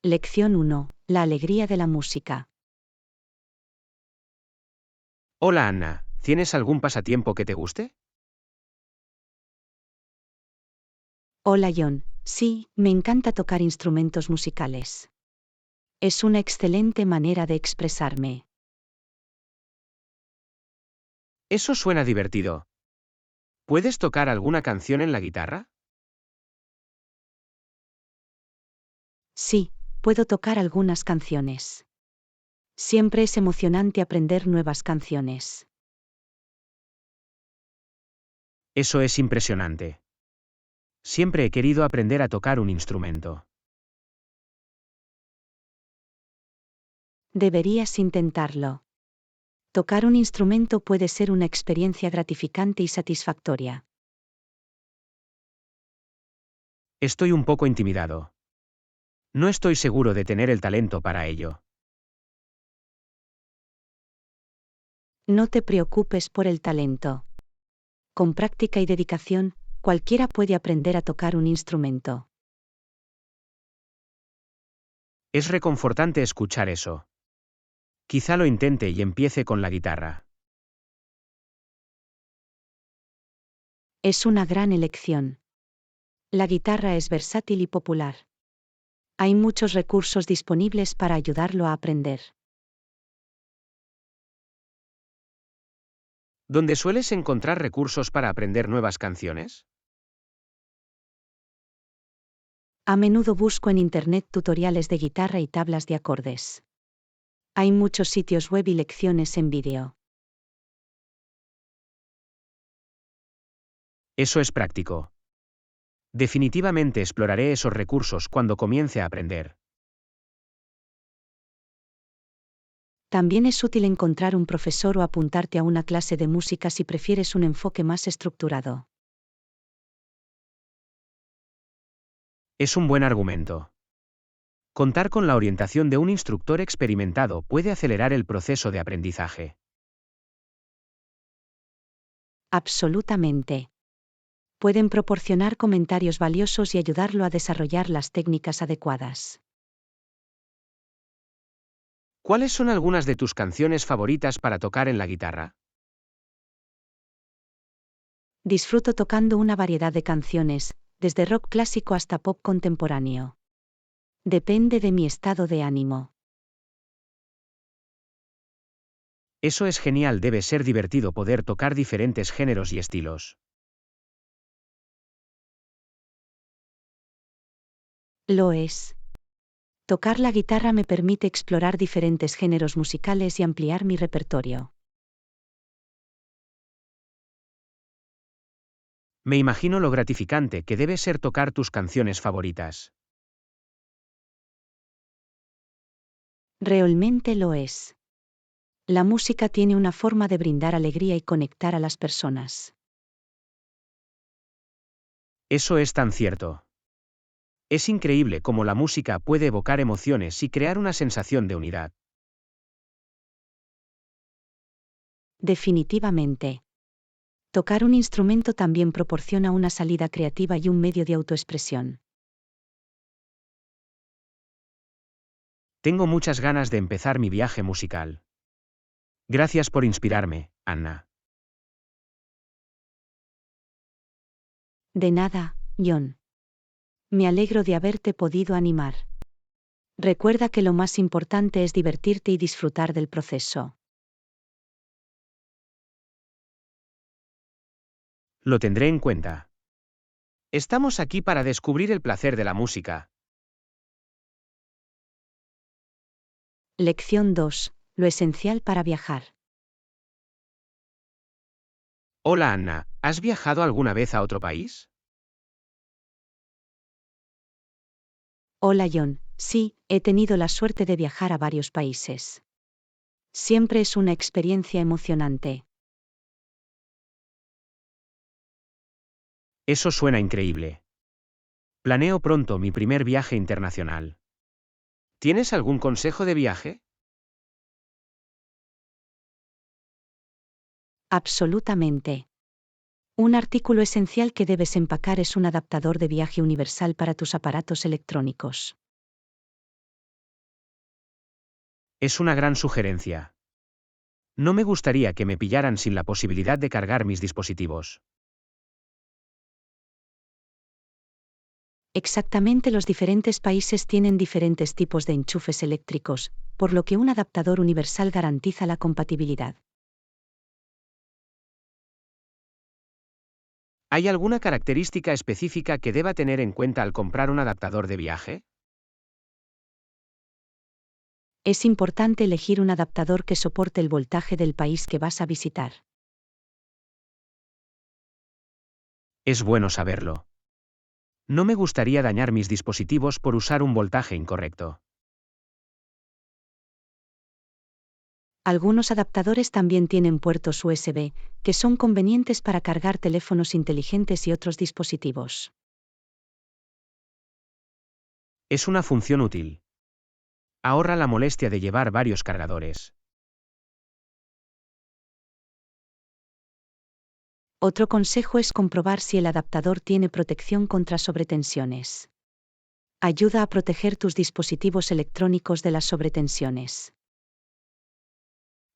Lección 1. La alegría de la música. Hola Anna, ¿tienes algún pasatiempo que te guste? Hola John, sí, me encanta tocar instrumentos musicales. Es una excelente manera de expresarme. Eso suena divertido. ¿Puedes tocar alguna canción en la guitarra? Sí, puedo tocar algunas canciones. Siempre es emocionante aprender nuevas canciones. Eso es impresionante. Siempre he querido aprender a tocar un instrumento. Deberías intentarlo. Tocar un instrumento puede ser una experiencia gratificante y satisfactoria. Estoy un poco intimidado. No estoy seguro de tener el talento para ello. No te preocupes por el talento. Con práctica y dedicación, cualquiera puede aprender a tocar un instrumento. Es reconfortante escuchar eso. Quizá lo intente y empiece con la guitarra. Es una gran elección. La guitarra es versátil y popular. Hay muchos recursos disponibles para ayudarlo a aprender. ¿Dónde sueles encontrar recursos para aprender nuevas canciones? A menudo busco en Internet tutoriales de guitarra y tablas de acordes. Hay muchos sitios web y lecciones en vídeo. Eso es práctico. Definitivamente exploraré esos recursos cuando comience a aprender. También es útil encontrar un profesor o apuntarte a una clase de música si prefieres un enfoque más estructurado. Es un buen argumento. Contar con la orientación de un instructor experimentado puede acelerar el proceso de aprendizaje. Absolutamente. Pueden proporcionar comentarios valiosos y ayudarlo a desarrollar las técnicas adecuadas. ¿Cuáles son algunas de tus canciones favoritas para tocar en la guitarra? Disfruto tocando una variedad de canciones, desde rock clásico hasta pop contemporáneo. Depende de mi estado de ánimo. Eso es genial, debe ser divertido poder tocar diferentes géneros y estilos. Lo es. Tocar la guitarra me permite explorar diferentes géneros musicales y ampliar mi repertorio. Me imagino lo gratificante que debe ser tocar tus canciones favoritas. Realmente lo es. La música tiene una forma de brindar alegría y conectar a las personas. Eso es tan cierto. Es increíble cómo la música puede evocar emociones y crear una sensación de unidad. Definitivamente. Tocar un instrumento también proporciona una salida creativa y un medio de autoexpresión. Tengo muchas ganas de empezar mi viaje musical. Gracias por inspirarme, Anna. De nada, John. Me alegro de haberte podido animar. Recuerda que lo más importante es divertirte y disfrutar del proceso. Lo tendré en cuenta. Estamos aquí para descubrir el placer de la música. Lección 2. Lo esencial para viajar. Hola Anna, ¿has viajado alguna vez a otro país? Hola John, sí, he tenido la suerte de viajar a varios países. Siempre es una experiencia emocionante. Eso suena increíble. Planeo pronto mi primer viaje internacional. ¿Tienes algún consejo de viaje? Absolutamente. Un artículo esencial que debes empacar es un adaptador de viaje universal para tus aparatos electrónicos. Es una gran sugerencia. No me gustaría que me pillaran sin la posibilidad de cargar mis dispositivos. Exactamente, los diferentes países tienen diferentes tipos de enchufes eléctricos, por lo que un adaptador universal garantiza la compatibilidad. ¿Hay alguna característica específica que deba tener en cuenta al comprar un adaptador de viaje? Es importante elegir un adaptador que soporte el voltaje del país que vas a visitar. Es bueno saberlo. No me gustaría dañar mis dispositivos por usar un voltaje incorrecto. Algunos adaptadores también tienen puertos USB, que son convenientes para cargar teléfonos inteligentes y otros dispositivos. Es una función útil. Ahorra la molestia de llevar varios cargadores. Otro consejo es comprobar si el adaptador tiene protección contra sobretensiones. Ayuda a proteger tus dispositivos electrónicos de las sobretensiones.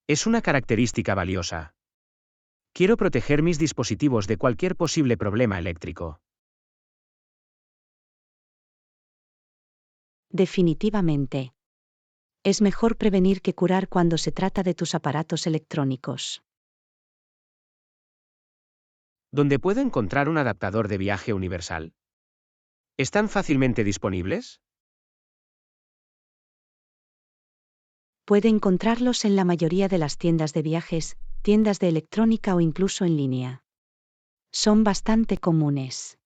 Es una característica valiosa. Quiero proteger mis dispositivos de cualquier posible problema eléctrico. Definitivamente. Es mejor prevenir que curar cuando se trata de tus aparatos electrónicos. ¿Dónde puedo encontrar un adaptador de viaje universal? ¿Están fácilmente disponibles? Puede encontrarlos en la mayoría de las tiendas de viajes, tiendas de electrónica o incluso en línea. Son bastante comunes.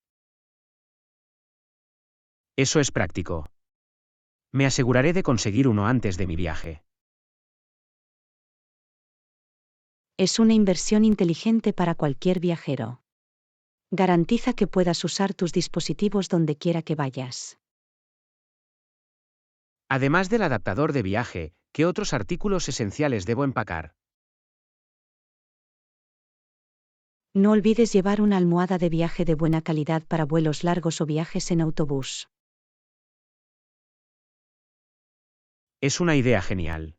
Eso es práctico. Me aseguraré de conseguir uno antes de mi viaje. Es una inversión inteligente para cualquier viajero. Garantiza que puedas usar tus dispositivos donde quiera que vayas. Además del adaptador de viaje, ¿qué otros artículos esenciales debo empacar? No olvides llevar una almohada de viaje de buena calidad para vuelos largos o viajes en autobús. Es una idea genial.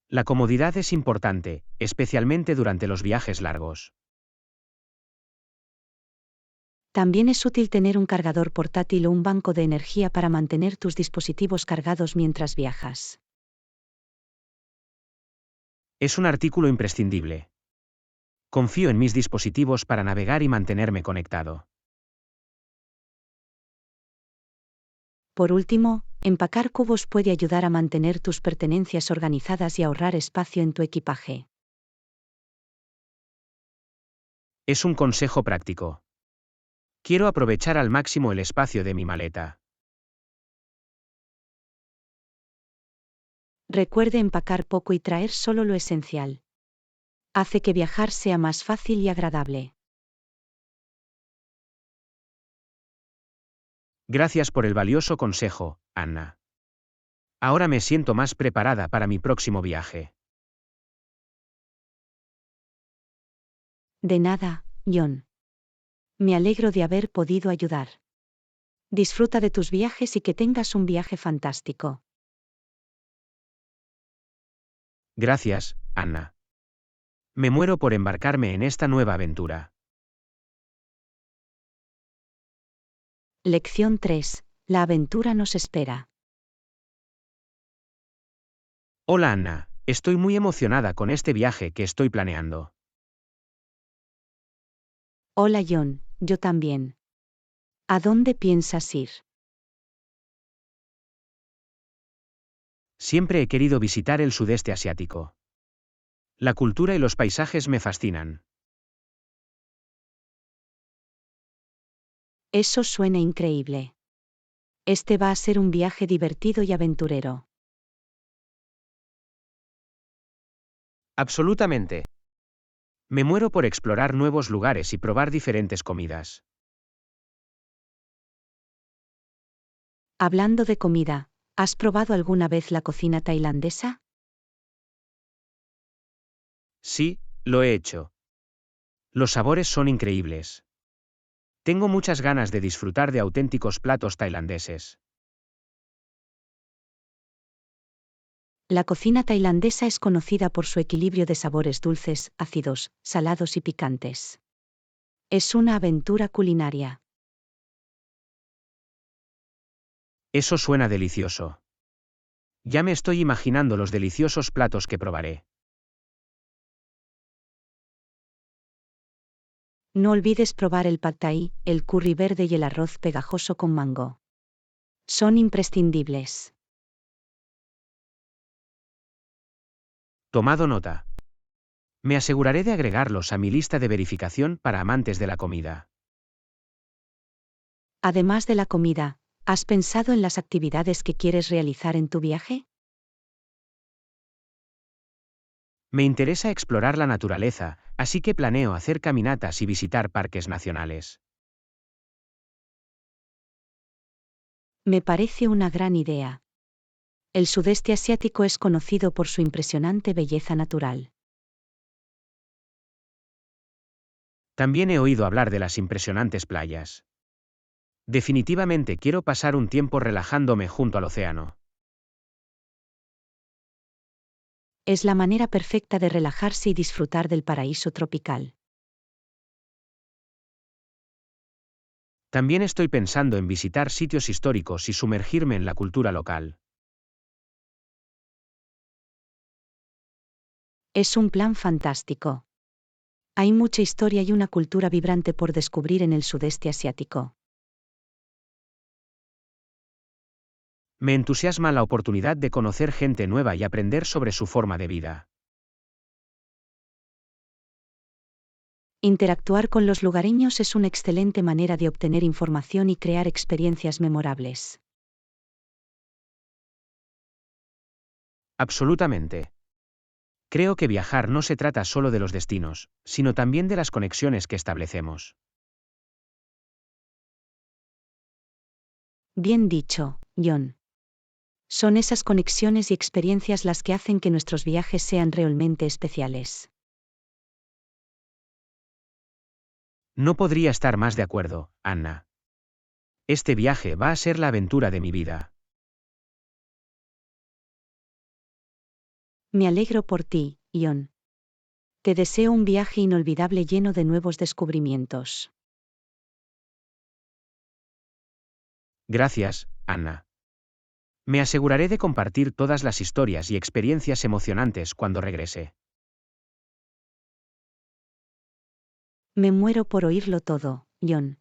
La comodidad es importante, especialmente durante los viajes largos. También es útil tener un cargador portátil o un banco de energía para mantener tus dispositivos cargados mientras viajas. Es un artículo imprescindible. Confío en mis dispositivos para navegar y mantenerme conectado. Por último, empacar cubos puede ayudar a mantener tus pertenencias organizadas y ahorrar espacio en tu equipaje. Es un consejo práctico. Quiero aprovechar al máximo el espacio de mi maleta. Recuerde empacar poco y traer solo lo esencial. Hace que viajar sea más fácil y agradable. Gracias por el valioso consejo, Anna. Ahora me siento más preparada para mi próximo viaje. De nada, John. Me alegro de haber podido ayudar. Disfruta de tus viajes y que tengas un viaje fantástico. Gracias, Anna. Me muero por embarcarme en esta nueva aventura. Lección 3. La aventura nos espera. Hola Anna, estoy muy emocionada con este viaje que estoy planeando. Hola John, yo también. ¿A dónde piensas ir? Siempre he querido visitar el sudeste asiático. La cultura y los paisajes me fascinan. Eso suena increíble. Este va a ser un viaje divertido y aventurero. Absolutamente. Me muero por explorar nuevos lugares y probar diferentes comidas. Hablando de comida, ¿has probado alguna vez la cocina tailandesa? Sí, lo he hecho. Los sabores son increíbles. Tengo muchas ganas de disfrutar de auténticos platos tailandeses. La cocina tailandesa es conocida por su equilibrio de sabores dulces, ácidos, salados y picantes. Es una aventura culinaria. Eso suena delicioso. Ya me estoy imaginando los deliciosos platos que probaré. No olvides probar el pad thai, el curry verde y el arroz pegajoso con mango. Son imprescindibles. Tomado nota. Me aseguraré de agregarlos a mi lista de verificación para amantes de la comida. Además de la comida, ¿has pensado en las actividades que quieres realizar en tu viaje? Me interesa explorar la naturaleza, así que planeo hacer caminatas y visitar parques nacionales. Me parece una gran idea. El sudeste asiático es conocido por su impresionante belleza natural. También he oído hablar de las impresionantes playas. Definitivamente quiero pasar un tiempo relajándome junto al océano. Es la manera perfecta de relajarse y disfrutar del paraíso tropical. También estoy pensando en visitar sitios históricos y sumergirme en la cultura local. Es un plan fantástico. Hay mucha historia y una cultura vibrante por descubrir en el sudeste asiático. Me entusiasma la oportunidad de conocer gente nueva y aprender sobre su forma de vida. Interactuar con los lugareños es una excelente manera de obtener información y crear experiencias memorables. Absolutamente. Creo que viajar no se trata solo de los destinos, sino también de las conexiones que establecemos. Bien dicho, John. Son esas conexiones y experiencias las que hacen que nuestros viajes sean realmente especiales. No podría estar más de acuerdo, Anna. Este viaje va a ser la aventura de mi vida. Me alegro por ti, John. Te deseo un viaje inolvidable lleno de nuevos descubrimientos. Gracias, Anna. Me aseguraré de compartir todas las historias y experiencias emocionantes cuando regrese. Me muero por oírlo todo, John.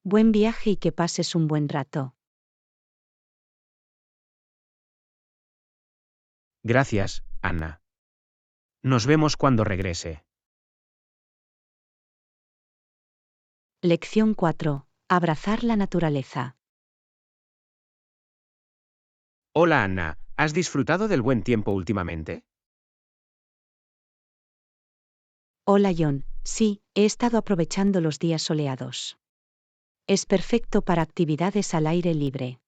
Buen viaje y que pases un buen rato. Gracias, Anna. Nos vemos cuando regrese. Lección 4. Abrazar la naturaleza. Hola, Anna. ¿Has disfrutado del buen tiempo últimamente? Hola, John. Sí, he estado aprovechando los días soleados. Es perfecto para actividades al aire libre.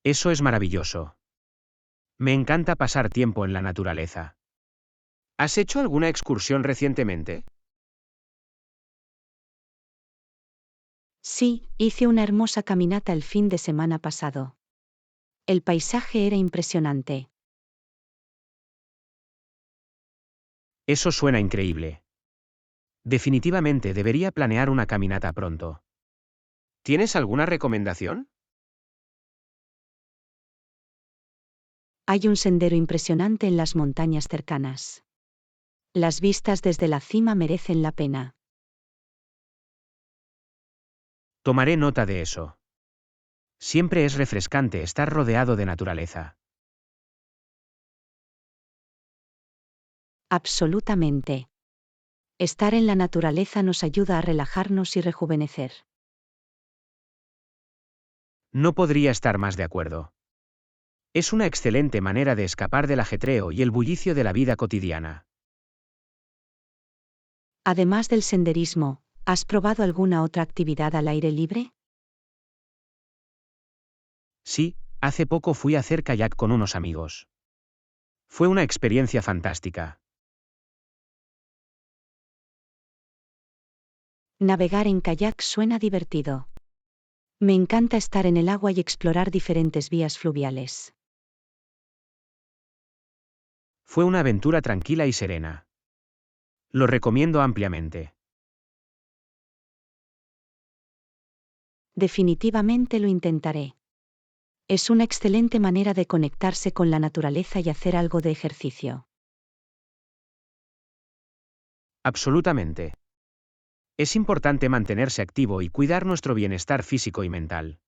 Eso es maravilloso. Me encanta pasar tiempo en la naturaleza. ¿Has hecho alguna excursión recientemente? Sí, hice una hermosa caminata el fin de semana pasado. El paisaje era impresionante. Eso suena increíble. Definitivamente debería planear una caminata pronto. ¿Tienes alguna recomendación? Hay un sendero impresionante en las montañas cercanas. Las vistas desde la cima merecen la pena. Tomaré nota de eso. Siempre es refrescante estar rodeado de naturaleza. Absolutamente. Estar en la naturaleza nos ayuda a relajarnos y rejuvenecer. No podría estar más de acuerdo. Es una excelente manera de escapar del ajetreo y el bullicio de la vida cotidiana. Además del senderismo, ¿has probado alguna otra actividad al aire libre? Sí, hace poco fui a hacer kayak con unos amigos. Fue una experiencia fantástica. Navegar en kayak suena divertido. Me encanta estar en el agua y explorar diferentes vías fluviales. Fue una aventura tranquila y serena. Lo recomiendo ampliamente. Definitivamente lo intentaré. Es una excelente manera de conectarse con la naturaleza y hacer algo de ejercicio. Absolutamente. Es importante mantenerse activo y cuidar nuestro bienestar físico y mental.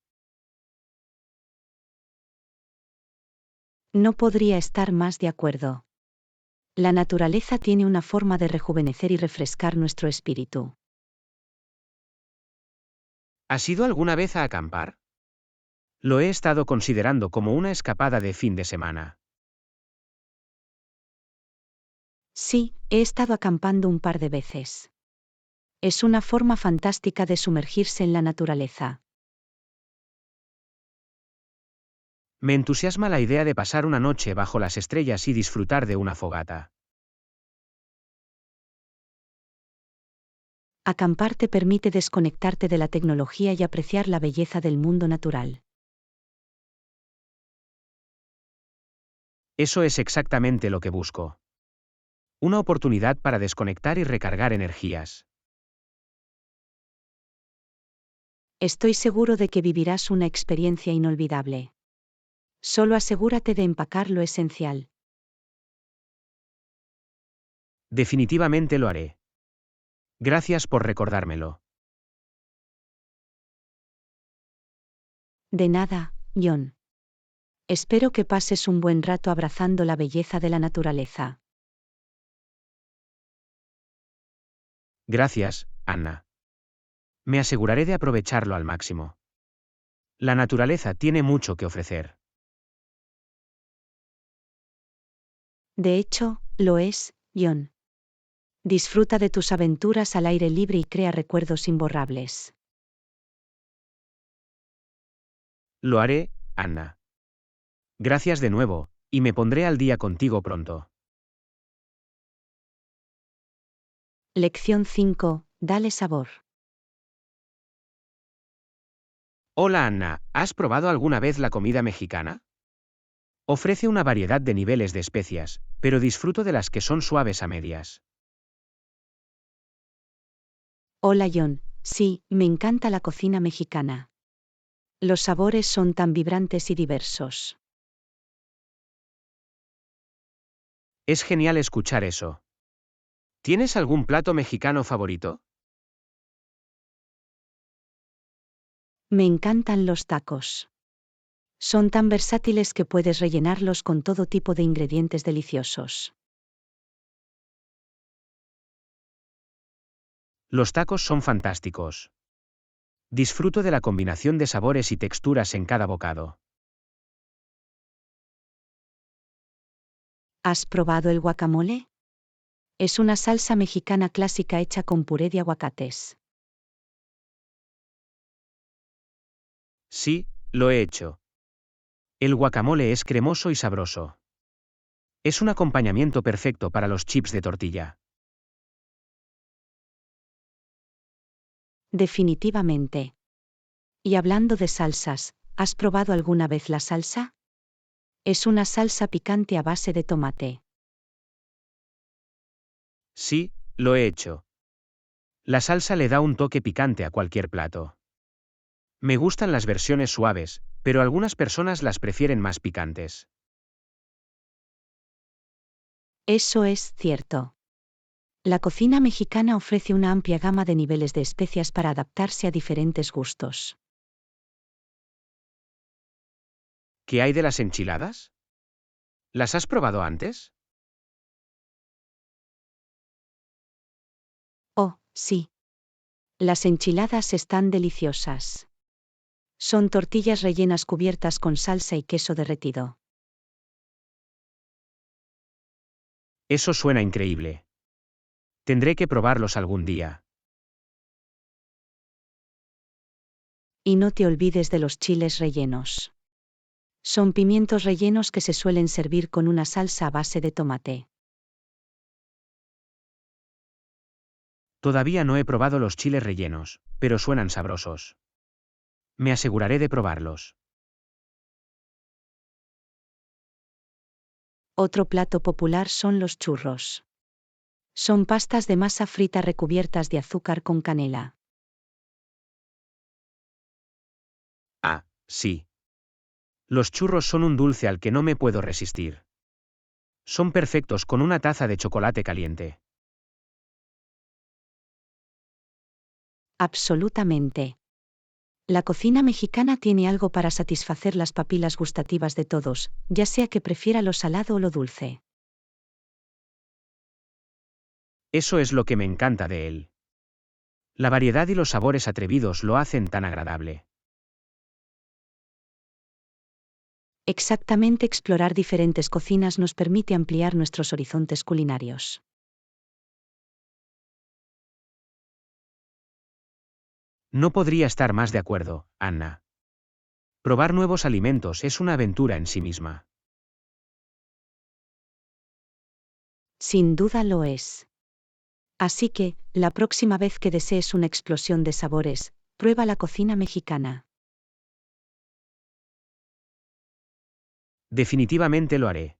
No podría estar más de acuerdo. La naturaleza tiene una forma de rejuvenecer y refrescar nuestro espíritu. ¿Has ido alguna vez a acampar? Lo he estado considerando como una escapada de fin de semana. Sí, he estado acampando un par de veces. Es una forma fantástica de sumergirse en la naturaleza. Me entusiasma la idea de pasar una noche bajo las estrellas y disfrutar de una fogata. Acampar te permite desconectarte de la tecnología y apreciar la belleza del mundo natural. Eso es exactamente lo que busco. Una oportunidad para desconectar y recargar energías. Estoy seguro de que vivirás una experiencia inolvidable. Solo asegúrate de empacar lo esencial. Definitivamente lo haré. Gracias por recordármelo. De nada, John. Espero que pases un buen rato abrazando la belleza de la naturaleza. Gracias, Anna. Me aseguraré de aprovecharlo al máximo. La naturaleza tiene mucho que ofrecer. De hecho, lo es, John. Disfruta de tus aventuras al aire libre y crea recuerdos imborrables. Lo haré, Anna. Gracias de nuevo, y me pondré al día contigo pronto. Lección 5. Dale sabor. Hola Anna, ¿has probado alguna vez la comida mexicana? Ofrece una variedad de niveles de especias, pero disfruto de las que son suaves a medias. Hola John, sí, me encanta la cocina mexicana. Los sabores son tan vibrantes y diversos. Es genial escuchar eso. ¿Tienes algún plato mexicano favorito? Me encantan los tacos. Son tan versátiles que puedes rellenarlos con todo tipo de ingredientes deliciosos. Los tacos son fantásticos. Disfruto de la combinación de sabores y texturas en cada bocado. ¿Has probado el guacamole? Es una salsa mexicana clásica hecha con puré de aguacates. Sí, lo he hecho. El guacamole es cremoso y sabroso. Es un acompañamiento perfecto para los chips de tortilla. Definitivamente. Y hablando de salsas, ¿has probado alguna vez la salsa? Es una salsa picante a base de tomate. Sí, lo he hecho. La salsa le da un toque picante a cualquier plato. Me gustan las versiones suaves, pero algunas personas las prefieren más picantes. Eso es cierto. La cocina mexicana ofrece una amplia gama de niveles de especias para adaptarse a diferentes gustos. ¿Qué hay de las enchiladas? ¿Las has probado antes? Oh, sí. Las enchiladas están deliciosas. Son tortillas rellenas cubiertas con salsa y queso derretido. Eso suena increíble. Tendré que probarlos algún día. Y no te olvides de los chiles rellenos. Son pimientos rellenos que se suelen servir con una salsa a base de tomate. Todavía no he probado los chiles rellenos, pero suenan sabrosos. Me aseguraré de probarlos. Otro plato popular son los churros. Son pastas de masa frita recubiertas de azúcar con canela. Ah, sí. Los churros son un dulce al que no me puedo resistir. Son perfectos con una taza de chocolate caliente. Absolutamente. La cocina mexicana tiene algo para satisfacer las papilas gustativas de todos, ya sea que prefiera lo salado o lo dulce. Eso es lo que me encanta de él. La variedad y los sabores atrevidos lo hacen tan agradable. Exactamente, explorar diferentes cocinas nos permite ampliar nuestros horizontes culinarios. No podría estar más de acuerdo, Anna. Probar nuevos alimentos es una aventura en sí misma. Sin duda lo es. Así que, la próxima vez que desees una explosión de sabores, prueba la cocina mexicana. Definitivamente lo haré.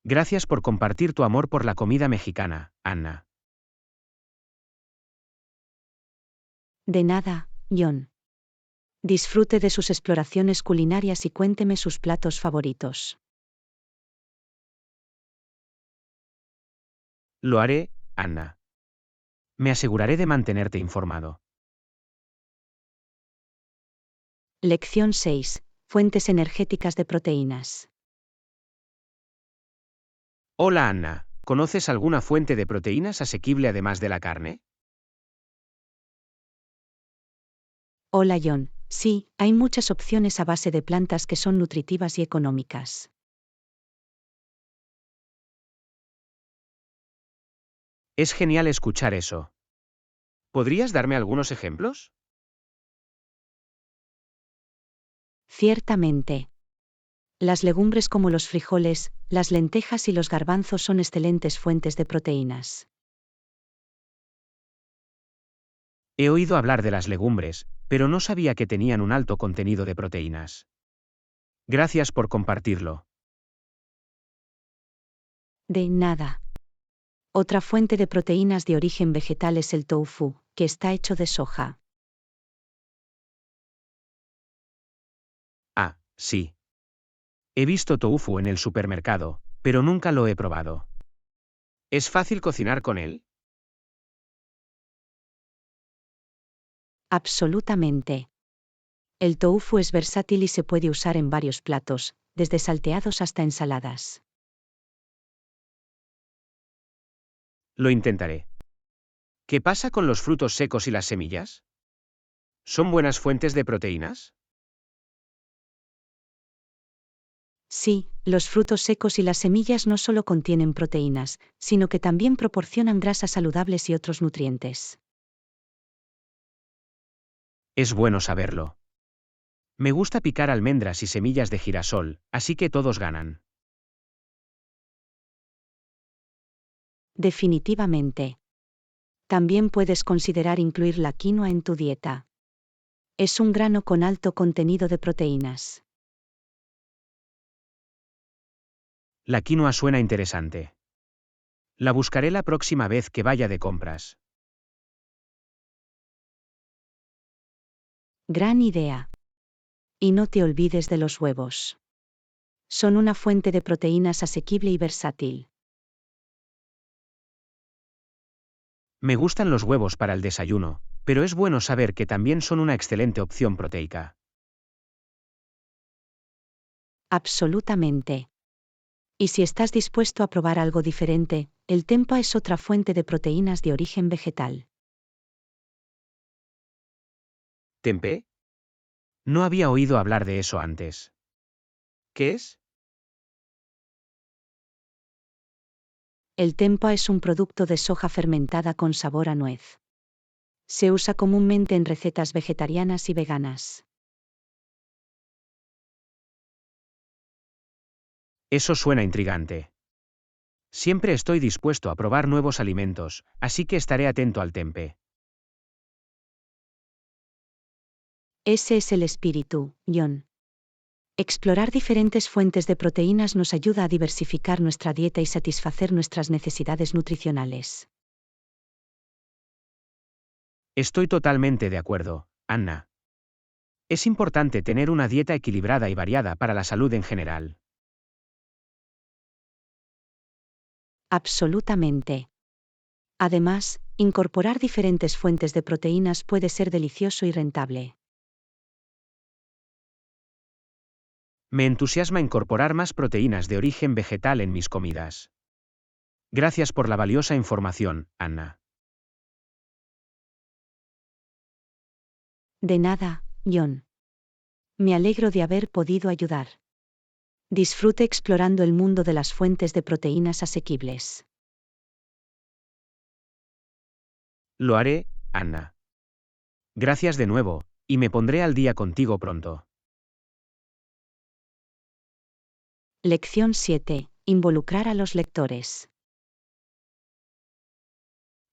Gracias por compartir tu amor por la comida mexicana, Anna. De nada, John. Disfrute de sus exploraciones culinarias y cuénteme sus platos favoritos. Lo haré, Anna. Me aseguraré de mantenerte informado. Lección 6. Fuentes energéticas de proteínas. Hola Anna, ¿conoces alguna fuente de proteínas asequible además de la carne? Hola John, sí, hay muchas opciones a base de plantas que son nutritivas y económicas. Es genial escuchar eso. ¿Podrías darme algunos ejemplos? Ciertamente. Las legumbres como los frijoles, las lentejas y los garbanzos son excelentes fuentes de proteínas. He oído hablar de las legumbres, pero no sabía que tenían un alto contenido de proteínas. Gracias por compartirlo. De nada. Otra fuente de proteínas de origen vegetal es el tofu, que está hecho de soja. Ah, sí. He visto tofu en el supermercado, pero nunca lo he probado. ¿Es fácil cocinar con él? Absolutamente. El tofu es versátil y se puede usar en varios platos, desde salteados hasta ensaladas. Lo intentaré. ¿Qué pasa con los frutos secos y las semillas? ¿Son buenas fuentes de proteínas? Sí, los frutos secos y las semillas no solo contienen proteínas, sino que también proporcionan grasas saludables y otros nutrientes. Es bueno saberlo. Me gusta picar almendras y semillas de girasol, así que todos ganan. Definitivamente. También puedes considerar incluir la quinoa en tu dieta. Es un grano con alto contenido de proteínas. La quinoa suena interesante. La buscaré la próxima vez que vaya de compras. Gran idea. Y no te olvides de los huevos. Son una fuente de proteínas asequible y versátil. Me gustan los huevos para el desayuno, pero es bueno saber que también son una excelente opción proteica. Absolutamente. Y si estás dispuesto a probar algo diferente, el tempeh es otra fuente de proteínas de origen vegetal. ¿Tempeh? No había oído hablar de eso antes. ¿Qué es? El tempeh es un producto de soja fermentada con sabor a nuez. Se usa comúnmente en recetas vegetarianas y veganas. Eso suena intrigante. Siempre estoy dispuesto a probar nuevos alimentos, así que estaré atento al tempeh. Ese es el espíritu, John. Explorar diferentes fuentes de proteínas nos ayuda a diversificar nuestra dieta y satisfacer nuestras necesidades nutricionales. Estoy totalmente de acuerdo, Anna. Es importante tener una dieta equilibrada y variada para la salud en general. Absolutamente. Además, incorporar diferentes fuentes de proteínas puede ser delicioso y rentable. Me entusiasma incorporar más proteínas de origen vegetal en mis comidas. Gracias por la valiosa información, Anna. De nada, John. Me alegro de haber podido ayudar. Disfrute explorando el mundo de las fuentes de proteínas asequibles. Lo haré, Anna. Gracias de nuevo, y me pondré al día contigo pronto. Lección 7. Involucrar a los lectores.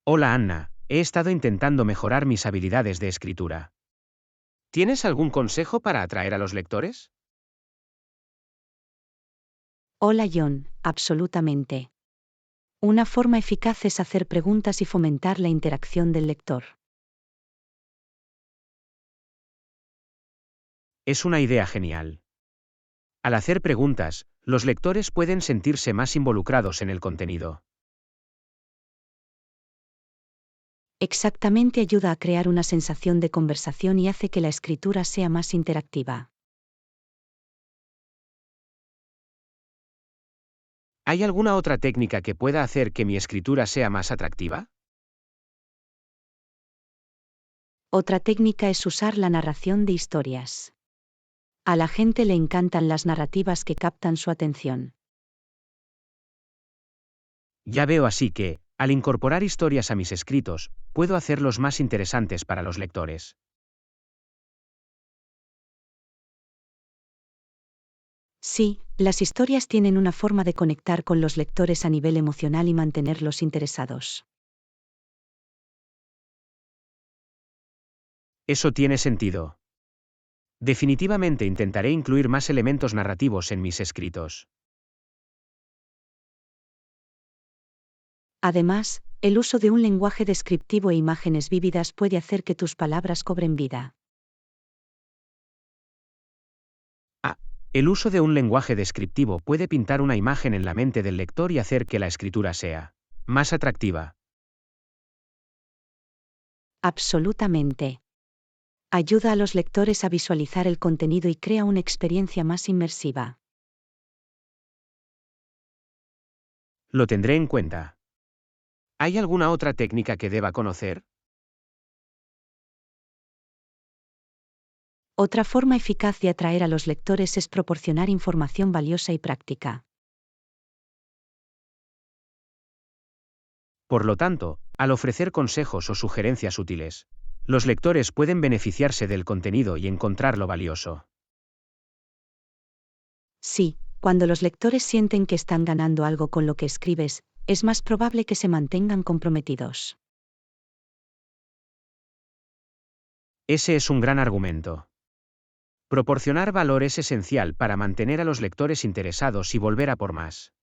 Hola Anna, he estado intentando mejorar mis habilidades de escritura. ¿Tienes algún consejo para atraer a los lectores? Hola John, absolutamente. Una forma eficaz es hacer preguntas y fomentar la interacción del lector. Es una idea genial. Al hacer preguntas, los lectores pueden sentirse más involucrados en el contenido. Exactamente, ayuda a crear una sensación de conversación y hace que la escritura sea más interactiva. ¿Hay alguna otra técnica que pueda hacer que mi escritura sea más atractiva? Otra técnica es usar la narración de historias. A la gente le encantan las narrativas que captan su atención. Ya veo, así que, al incorporar historias a mis escritos, puedo hacerlos más interesantes para los lectores. Sí, las historias tienen una forma de conectar con los lectores a nivel emocional y mantenerlos interesados. Eso tiene sentido. Definitivamente intentaré incluir más elementos narrativos en mis escritos. Además, el uso de un lenguaje descriptivo e imágenes vívidas puede hacer que tus palabras cobren vida. Ah, el uso de un lenguaje descriptivo puede pintar una imagen en la mente del lector y hacer que la escritura sea más atractiva. Absolutamente. Ayuda a los lectores a visualizar el contenido y crea una experiencia más inmersiva. Lo tendré en cuenta. ¿Hay alguna otra técnica que deba conocer? Otra forma eficaz de atraer a los lectores es proporcionar información valiosa y práctica. Por lo tanto, al ofrecer consejos o sugerencias útiles, los lectores pueden beneficiarse del contenido y encontrarlo valioso. Sí, cuando los lectores sienten que están ganando algo con lo que escribes, es más probable que se mantengan comprometidos. Ese es un gran argumento. Proporcionar valor es esencial para mantener a los lectores interesados y volver a por más.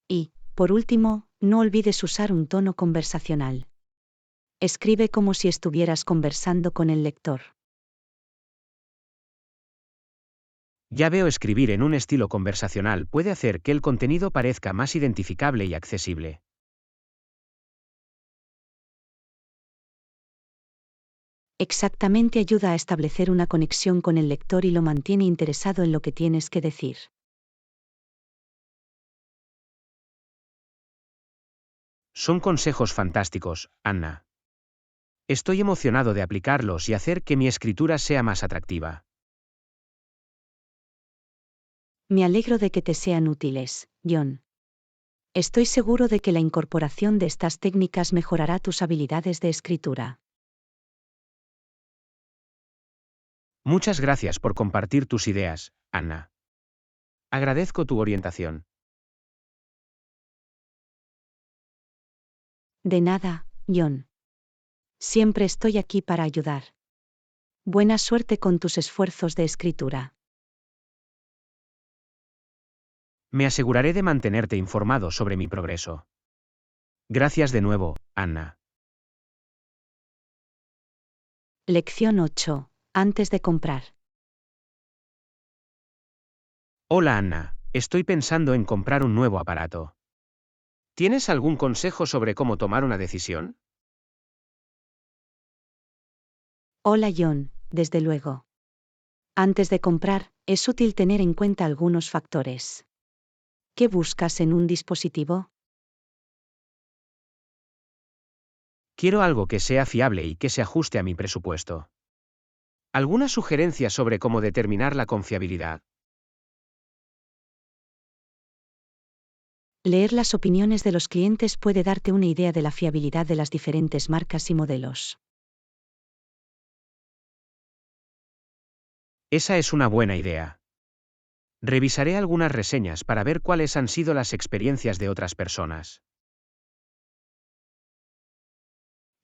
Y, por último, no olvides usar un tono conversacional. Escribe como si estuvieras conversando con el lector. Ya veo, escribir en un estilo conversacional puede hacer que el contenido parezca más identificable y accesible. Exactamente, ayuda a establecer una conexión con el lector y lo mantiene interesado en lo que tienes que decir. Son consejos fantásticos, Anna. Estoy emocionado de aplicarlos y hacer que mi escritura sea más atractiva. Me alegro de que te sean útiles, John. Estoy seguro de que la incorporación de estas técnicas mejorará tus habilidades de escritura. Muchas gracias por compartir tus ideas, Anna. Agradezco tu orientación. De nada, John. Siempre estoy aquí para ayudar. Buena suerte con tus esfuerzos de escritura. Me aseguraré de mantenerte informado sobre mi progreso. Gracias de nuevo, Anna. Lección 8. Antes de comprar. Hola Anna, estoy pensando en comprar un nuevo aparato. ¿Tienes algún consejo sobre cómo tomar una decisión? Hola John, desde luego. Antes de comprar, es útil tener en cuenta algunos factores. ¿Qué buscas en un dispositivo? Quiero algo que sea fiable y que se ajuste a mi presupuesto. ¿Alguna sugerencia sobre cómo determinar la confiabilidad? Leer las opiniones de los clientes puede darte una idea de la fiabilidad de las diferentes marcas y modelos. Esa es una buena idea. Revisaré algunas reseñas para ver cuáles han sido las experiencias de otras personas.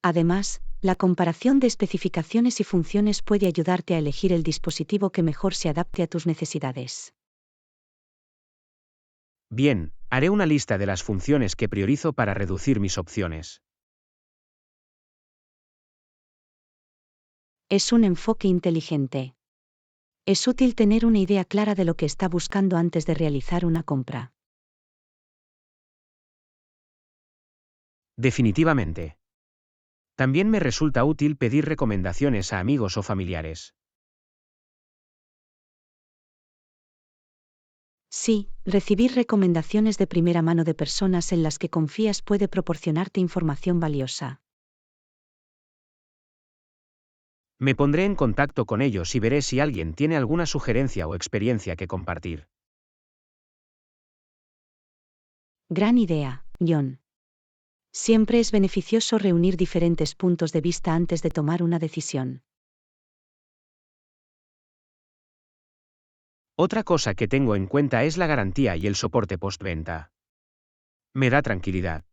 Además, la comparación de especificaciones y funciones puede ayudarte a elegir el dispositivo que mejor se adapte a tus necesidades. Bien, haré una lista de las funciones que priorizo para reducir mis opciones. Es un enfoque inteligente. Es útil tener una idea clara de lo que está buscando antes de realizar una compra. Definitivamente. También me resulta útil pedir recomendaciones a amigos o familiares. Sí, recibir recomendaciones de primera mano de personas en las que confías puede proporcionarte información valiosa. Me pondré en contacto con ellos y veré si alguien tiene alguna sugerencia o experiencia que compartir. Gran idea, John. Siempre es beneficioso reunir diferentes puntos de vista antes de tomar una decisión. Otra cosa que tengo en cuenta es la garantía y el soporte postventa. Me da tranquilidad.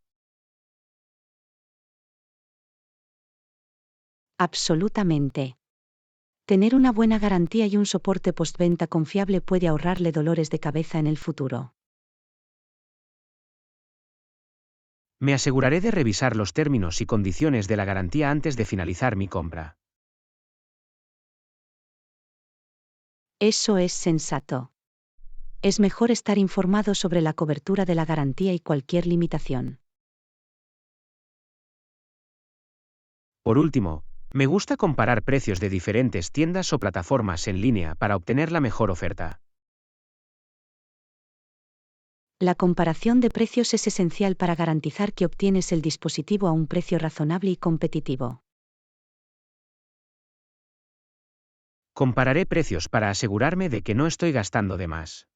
Absolutamente. Tener una buena garantía y un soporte postventa confiable puede ahorrarle dolores de cabeza en el futuro. Me aseguraré de revisar los términos y condiciones de la garantía antes de finalizar mi compra. Eso es sensato. Es mejor estar informado sobre la cobertura de la garantía y cualquier limitación. Por último, me gusta comparar precios de diferentes tiendas o plataformas en línea para obtener la mejor oferta. La comparación de precios es esencial para garantizar que obtienes el dispositivo a un precio razonable y competitivo. Compararé precios para asegurarme de que no estoy gastando de más.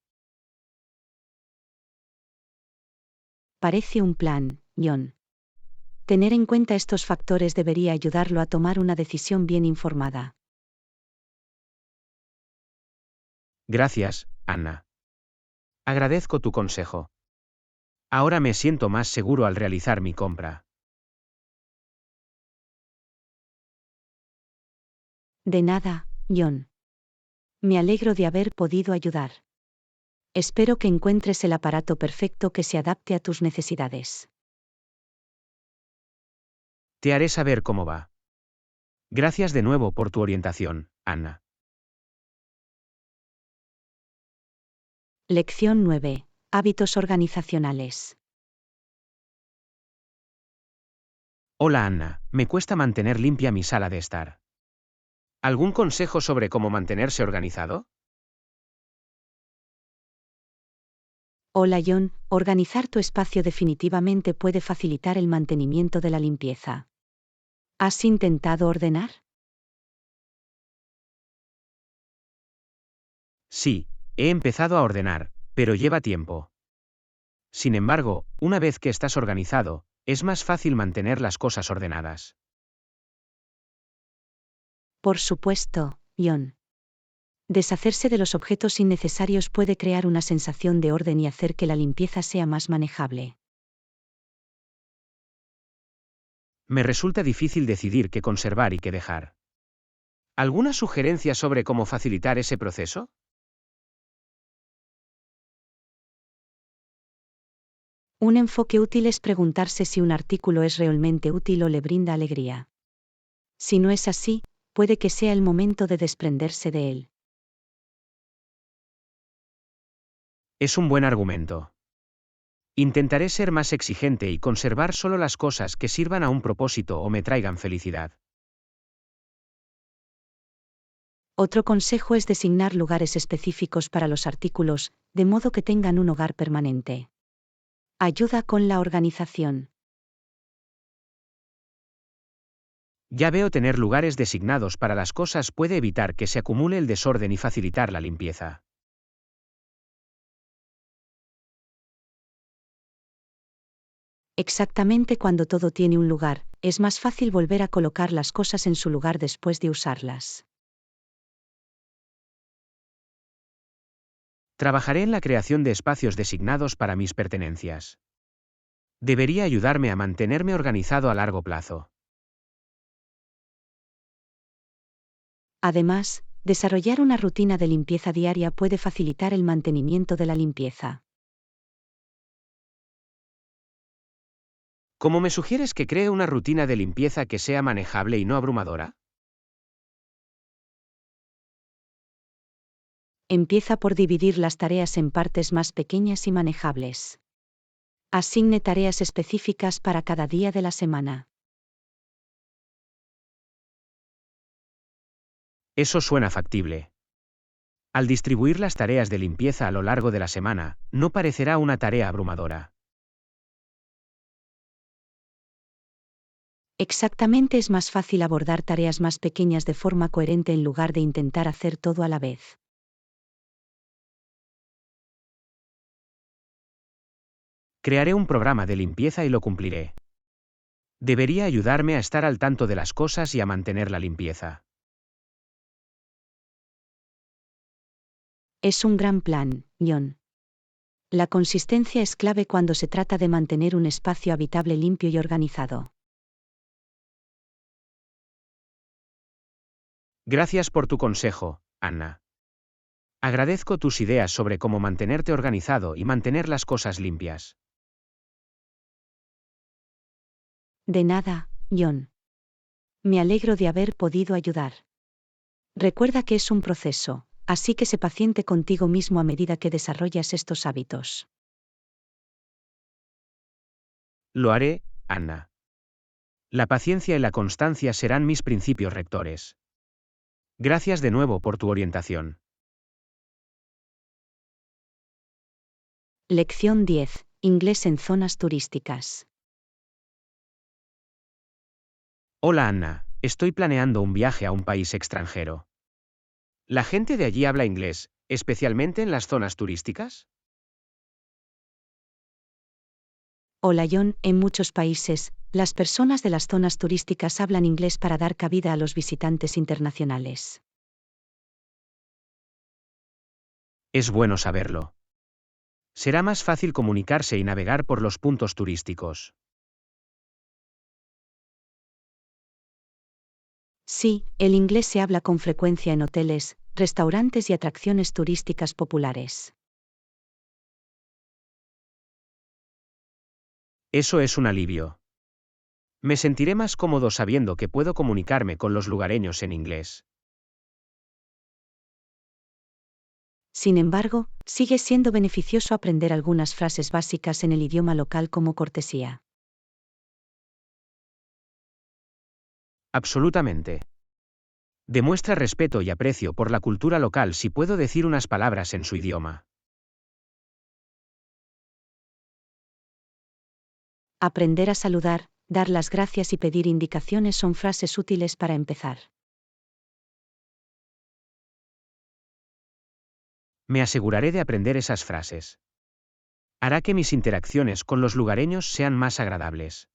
Parece un plan, John. Tener en cuenta estos factores debería ayudarlo a tomar una decisión bien informada. Gracias, Anna. Agradezco tu consejo. Ahora me siento más seguro al realizar mi compra. De nada, John. Me alegro de haber podido ayudar. Espero que encuentres el aparato perfecto que se adapte a tus necesidades. Te haré saber cómo va. Gracias de nuevo por tu orientación, Anna. Lección 9. Hábitos organizacionales. Hola Anna, me cuesta mantener limpia mi sala de estar. ¿Algún consejo sobre cómo mantenerse organizado? Hola John, organizar tu espacio definitivamente puede facilitar el mantenimiento de la limpieza. ¿Has intentado ordenar? Sí, he empezado a ordenar, pero lleva tiempo. Sin embargo, una vez que estás organizado, es más fácil mantener las cosas ordenadas. Por supuesto, John. Deshacerse de los objetos innecesarios puede crear una sensación de orden y hacer que la limpieza sea más manejable. Me resulta difícil decidir qué conservar y qué dejar. ¿Alguna sugerencia sobre cómo facilitar ese proceso? Un enfoque útil es preguntarse si un artículo es realmente útil o le brinda alegría. Si no es así, puede que sea el momento de desprenderse de él. Es un buen argumento. Intentaré ser más exigente y conservar solo las cosas que sirvan a un propósito o me traigan felicidad. Otro consejo es designar lugares específicos para los artículos, de modo que tengan un hogar permanente. Ayuda con la organización. Ya veo, tener lugares designados para las cosas puede evitar que se acumule el desorden y facilitar la limpieza. Exactamente, cuando todo tiene un lugar, es más fácil volver a colocar las cosas en su lugar después de usarlas. Trabajaré en la creación de espacios designados para mis pertenencias. Debería ayudarme a mantenerme organizado a largo plazo. Además, desarrollar una rutina de limpieza diaria puede facilitar el mantenimiento de la limpieza. ¿Cómo me sugieres que cree una rutina de limpieza que sea manejable y no abrumadora? Empieza por dividir las tareas en partes más pequeñas y manejables. Asigne tareas específicas para cada día de la semana. Eso suena factible. Al distribuir las tareas de limpieza a lo largo de la semana, no parecerá una tarea abrumadora. Exactamente, es más fácil abordar tareas más pequeñas de forma coherente en lugar de intentar hacer todo a la vez. Crearé un programa de limpieza y lo cumpliré. Debería ayudarme a estar al tanto de las cosas y a mantener la limpieza. Es un gran plan, John. La consistencia es clave cuando se trata de mantener un espacio habitable limpio y organizado. Gracias por tu consejo, Anna. Agradezco tus ideas sobre cómo mantenerte organizado y mantener las cosas limpias. De nada, John. Me alegro de haber podido ayudar. Recuerda que es un proceso, así que sé paciente contigo mismo a medida que desarrollas estos hábitos. Lo haré, Anna. La paciencia y la constancia serán mis principios rectores. Gracias de nuevo por tu orientación. Lección 10. Inglés en zonas turísticas. Hola Anna, estoy planeando un viaje a un país extranjero. ¿La gente de allí habla inglés, especialmente en las zonas turísticas? Hola John, en muchos países, las personas de las zonas turísticas hablan inglés para dar cabida a los visitantes internacionales. Es bueno saberlo. Será más fácil comunicarse y navegar por los puntos turísticos. Sí, el inglés se habla con frecuencia en hoteles, restaurantes y atracciones turísticas populares. Eso es un alivio. Me sentiré más cómodo sabiendo que puedo comunicarme con los lugareños en inglés. Sin embargo, sigue siendo beneficioso aprender algunas frases básicas en el idioma local como cortesía. Absolutamente. Demuestra respeto y aprecio por la cultura local si puedo decir unas palabras en su idioma. Aprender a saludar, dar las gracias y pedir indicaciones son frases útiles para empezar. Me aseguraré de aprender esas frases. Hará que mis interacciones con los lugareños sean más agradables.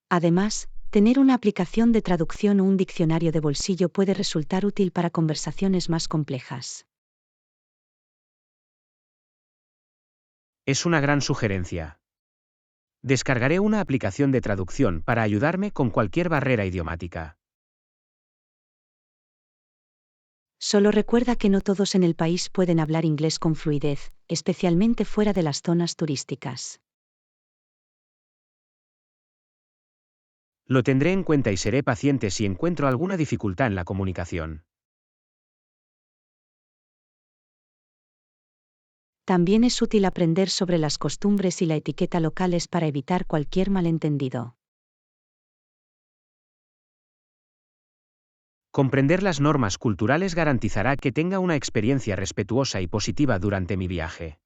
Además, tener una aplicación de traducción o un diccionario de bolsillo puede resultar útil para conversaciones más complejas. Es una gran sugerencia. Descargaré una aplicación de traducción para ayudarme con cualquier barrera idiomática. Solo recuerda que no todos en el país pueden hablar inglés con fluidez, especialmente fuera de las zonas turísticas. Lo tendré en cuenta y seré paciente si encuentro alguna dificultad en la comunicación. También es útil aprender sobre las costumbres y la etiqueta locales para evitar cualquier malentendido. Comprender las normas culturales garantizará que tenga una experiencia respetuosa y positiva durante mi viaje.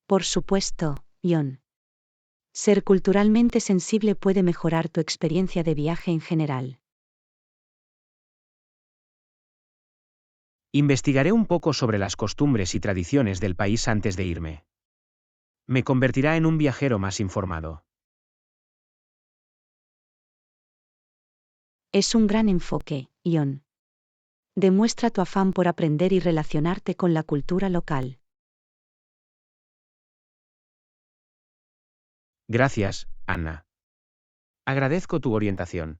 Por supuesto, John. Ser culturalmente sensible puede mejorar tu experiencia de viaje en general. Investigaré un poco sobre las costumbres y tradiciones del país antes de irme. Me convertirá en un viajero más informado. Es un gran enfoque, John. Demuestra tu afán por aprender y relacionarte con la cultura local. Gracias, Anna. Agradezco tu orientación.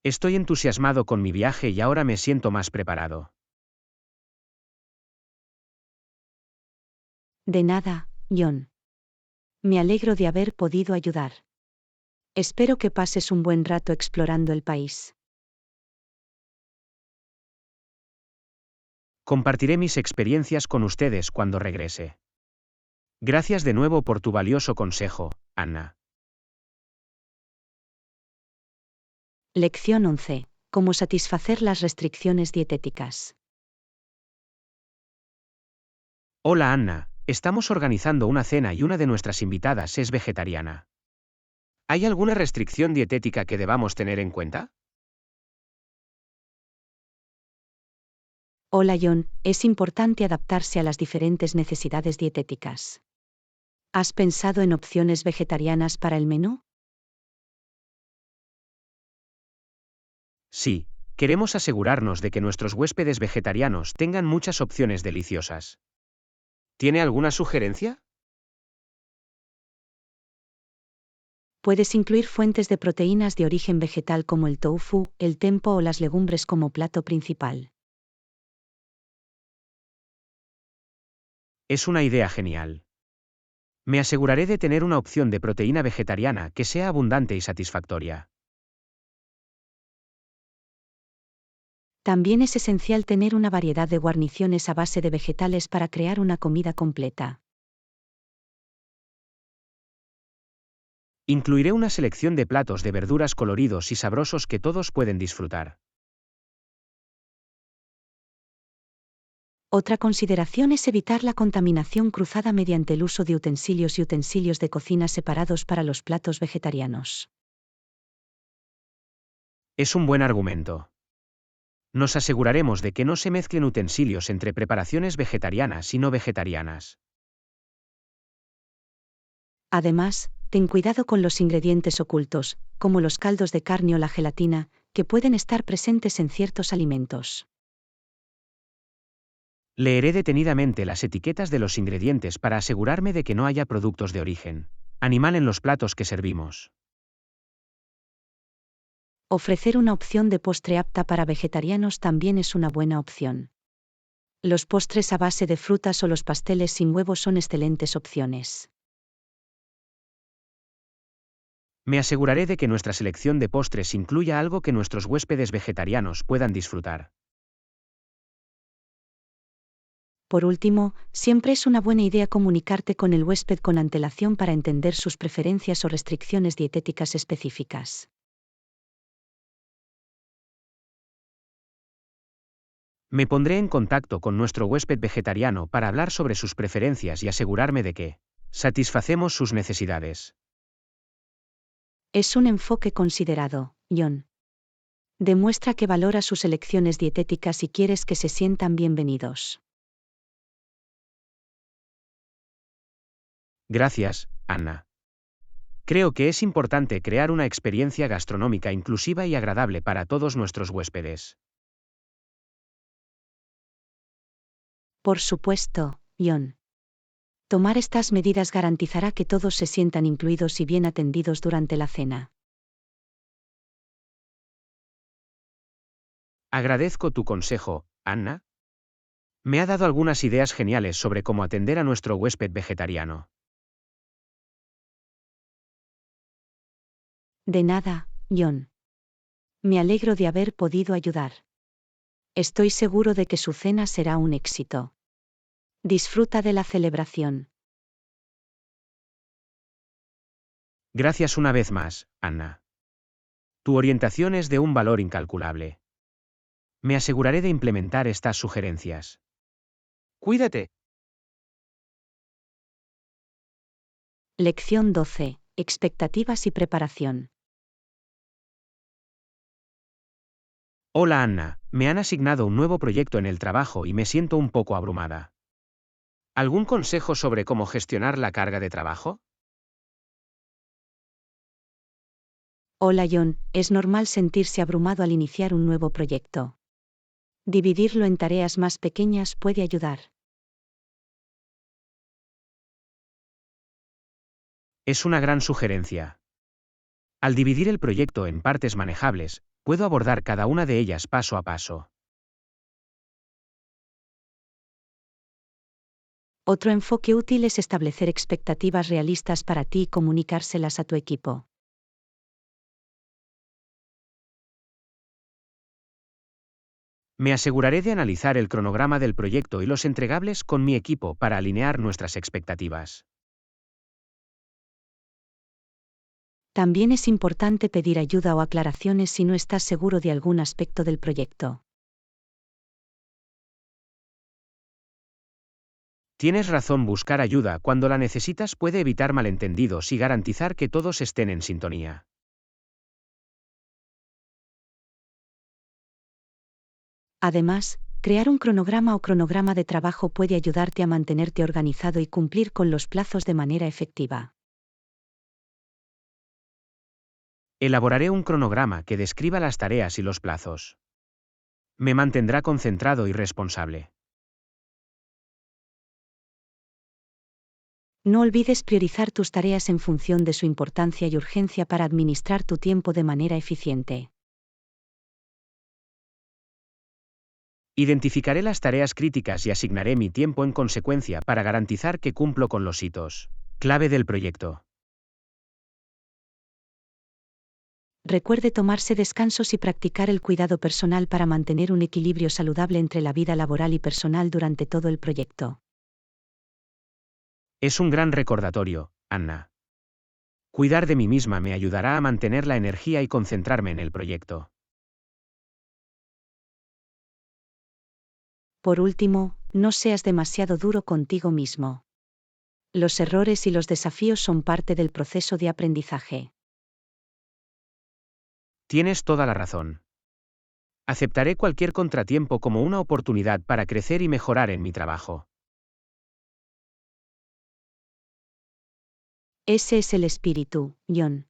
Estoy entusiasmado con mi viaje y ahora me siento más preparado. De nada, John. Me alegro de haber podido ayudar. Espero que pases un buen rato explorando el país. Compartiré mis experiencias con ustedes cuando regrese. Gracias de nuevo por tu valioso consejo, Anna. Lección 11. Cómo satisfacer las restricciones dietéticas. Hola Anna, estamos organizando una cena y una de nuestras invitadas es vegetariana. ¿Hay alguna restricción dietética que debamos tener en cuenta? Hola John, es importante adaptarse a las diferentes necesidades dietéticas. ¿Has pensado en opciones vegetarianas para el menú? Sí, queremos asegurarnos de que nuestros huéspedes vegetarianos tengan muchas opciones deliciosas. ¿Tiene alguna sugerencia? Puedes incluir fuentes de proteínas de origen vegetal como el tofu, el tempo o las legumbres como plato principal. Es una idea genial. Me aseguraré de tener una opción de proteína vegetariana que sea abundante y satisfactoria. También es esencial tener una variedad de guarniciones a base de vegetales para crear una comida completa. Incluiré una selección de platos de verduras coloridos y sabrosos que todos pueden disfrutar. Otra consideración es evitar la contaminación cruzada mediante el uso de utensilios y utensilios de cocina separados para los platos vegetarianos. Es un buen argumento. Nos aseguraremos de que no se mezclen utensilios entre preparaciones vegetarianas y no vegetarianas. Además, ten cuidado con los ingredientes ocultos, como los caldos de carne o la gelatina, que pueden estar presentes en ciertos alimentos. Leeré detenidamente las etiquetas de los ingredientes para asegurarme de que no haya productos de origen animal en los platos que servimos. Ofrecer una opción de postre apta para vegetarianos también es una buena opción. Los postres a base de frutas o los pasteles sin huevo son excelentes opciones. Me aseguraré de que nuestra selección de postres incluya algo que nuestros huéspedes vegetarianos puedan disfrutar. Por último, siempre es una buena idea comunicarte con el huésped con antelación para entender sus preferencias o restricciones dietéticas específicas. Me pondré en contacto con nuestro huésped vegetariano para hablar sobre sus preferencias y asegurarme de que satisfacemos sus necesidades. Es un enfoque considerado, John. Demuestra que valora sus elecciones dietéticas y quieres que se sientan bienvenidos. Gracias, Anna. Creo que es importante crear una experiencia gastronómica inclusiva y agradable para todos nuestros huéspedes. Por supuesto, John. Tomar estas medidas garantizará que todos se sientan incluidos y bien atendidos durante la cena. Agradezco tu consejo, Anna. Me ha dado algunas ideas geniales sobre cómo atender a nuestro huésped vegetariano. De nada, John. Me alegro de haber podido ayudar. Estoy seguro de que su cena será un éxito. Disfruta de la celebración. Gracias una vez más, Anna. Tu orientación es de un valor incalculable. Me aseguraré de implementar estas sugerencias. Cuídate. Lección 12. Expectativas y preparación. Hola Anna, me han asignado un nuevo proyecto en el trabajo y me siento un poco abrumada. ¿Algún consejo sobre cómo gestionar la carga de trabajo? Hola John, es normal sentirse abrumado al iniciar un nuevo proyecto. Dividirlo en tareas más pequeñas puede ayudar. Es una gran sugerencia. Al dividir el proyecto en partes manejables, puedo abordar cada una de ellas paso a paso. Otro enfoque útil es establecer expectativas realistas para ti y comunicárselas a tu equipo. Me aseguraré de analizar el cronograma del proyecto y los entregables con mi equipo para alinear nuestras expectativas. También es importante pedir ayuda o aclaraciones si no estás seguro de algún aspecto del proyecto. Tienes razón, buscar ayuda cuando la necesitas puede evitar malentendidos y garantizar que todos estén en sintonía. Además, crear un cronograma o cronograma de trabajo puede ayudarte a mantenerte organizado y cumplir con los plazos de manera efectiva. Elaboraré un cronograma que describa las tareas y los plazos. Me mantendrá concentrado y responsable. No olvides priorizar tus tareas en función de su importancia y urgencia para administrar tu tiempo de manera eficiente. Identificaré las tareas críticas y asignaré mi tiempo en consecuencia para garantizar que cumplo con los hitos clave del proyecto. Recuerde tomarse descansos y practicar el cuidado personal para mantener un equilibrio saludable entre la vida laboral y personal durante todo el proyecto. Es un gran recordatorio, Anna. Cuidar de mí misma me ayudará a mantener la energía y concentrarme en el proyecto. Por último, no seas demasiado duro contigo mismo. Los errores y los desafíos son parte del proceso de aprendizaje. Tienes toda la razón. Aceptaré cualquier contratiempo como una oportunidad para crecer y mejorar en mi trabajo. Ese es el espíritu, John.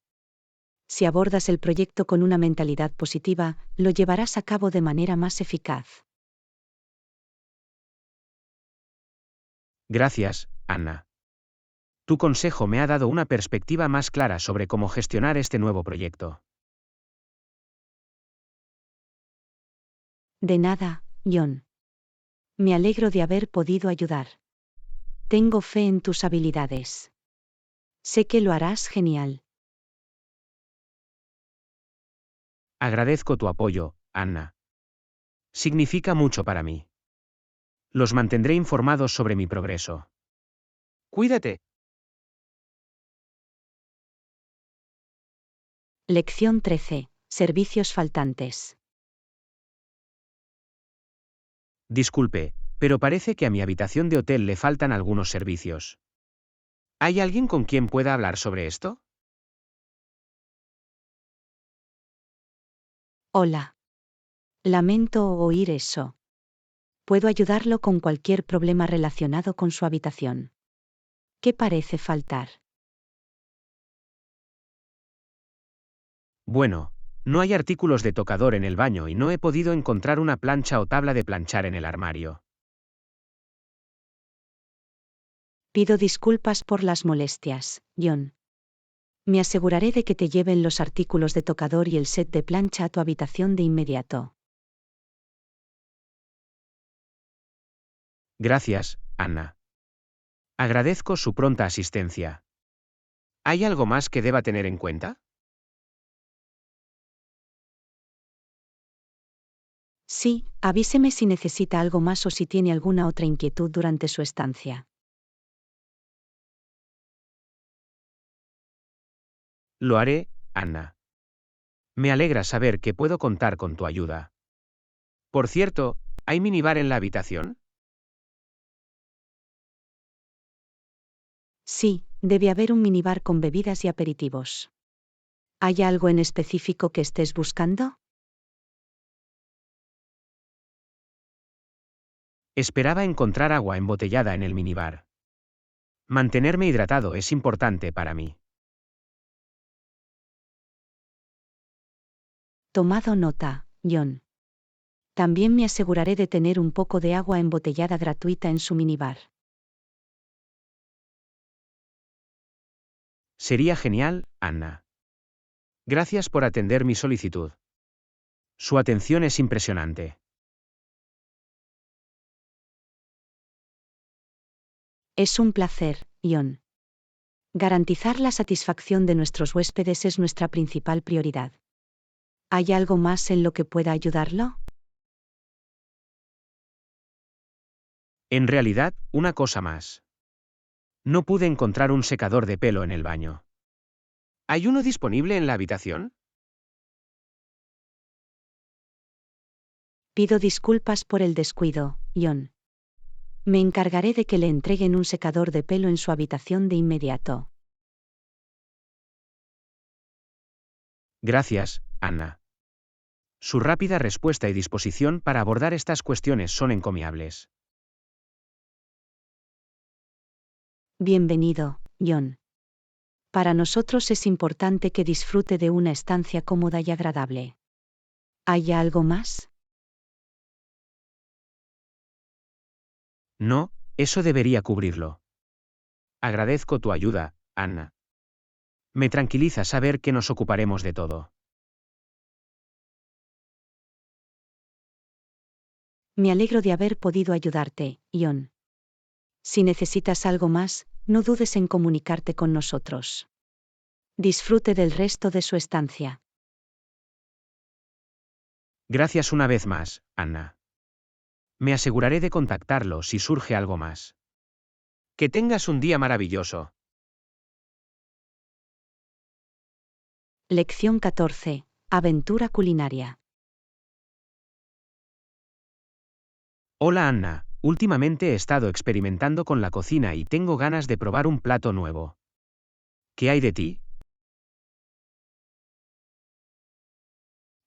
Si abordas el proyecto con una mentalidad positiva, lo llevarás a cabo de manera más eficaz. Gracias, Anna. Tu consejo me ha dado una perspectiva más clara sobre cómo gestionar este nuevo proyecto. De nada, John. Me alegro de haber podido ayudar. Tengo fe en tus habilidades. Sé que lo harás genial. Agradezco tu apoyo, Anna. Significa mucho para mí. Los mantendré informados sobre mi progreso. Cuídate. Lección 13. Servicios faltantes. Disculpe, pero parece que a mi habitación de hotel le faltan algunos servicios. ¿Hay alguien con quien pueda hablar sobre esto? Hola. Lamento oír eso. Puedo ayudarlo con cualquier problema relacionado con su habitación. ¿Qué parece faltar? Bueno, no hay artículos de tocador en el baño y no he podido encontrar una plancha o tabla de planchar en el armario. Pido disculpas por las molestias, John. Me aseguraré de que te lleven los artículos de tocador y el set de plancha a tu habitación de inmediato. Gracias, Anna. Agradezco su pronta asistencia. ¿Hay algo más que deba tener en cuenta? Sí, avíseme si necesita algo más o si tiene alguna otra inquietud durante su estancia. Lo haré, Anna. Me alegra saber que puedo contar con tu ayuda. Por cierto, ¿hay minibar en la habitación? Sí, debe haber un minibar con bebidas y aperitivos. ¿Hay algo en específico que estés buscando? Esperaba encontrar agua embotellada en el minibar. Mantenerme hidratado es importante para mí. Tomado nota, John. También me aseguraré de tener un poco de agua embotellada gratuita en su minibar. Sería genial, Anna. Gracias por atender mi solicitud. Su atención es impresionante. Es un placer, John. Garantizar la satisfacción de nuestros huéspedes es nuestra principal prioridad. ¿Hay algo más en lo que pueda ayudarlo? En realidad, una cosa más. No pude encontrar un secador de pelo en el baño. ¿Hay uno disponible en la habitación? Pido disculpas por el descuido, John. Me encargaré de que le entreguen un secador de pelo en su habitación de inmediato. Gracias, Anna. Su rápida respuesta y disposición para abordar estas cuestiones son encomiables. Bienvenido, John. Para nosotros es importante que disfrute de una estancia cómoda y agradable. ¿Hay algo más? No, eso debería cubrirlo. Agradezco tu ayuda, Anna. Me tranquiliza saber que nos ocuparemos de todo. Me alegro de haber podido ayudarte, John. Si necesitas algo más, no dudes en comunicarte con nosotros. Disfrute del resto de su estancia. Gracias una vez más, Anna. Me aseguraré de contactarlo si surge algo más. Que tengas un día maravilloso. Lección 14. Aventura culinaria. Hola Anna, últimamente he estado experimentando con la cocina y tengo ganas de probar un plato nuevo. ¿Qué hay de ti?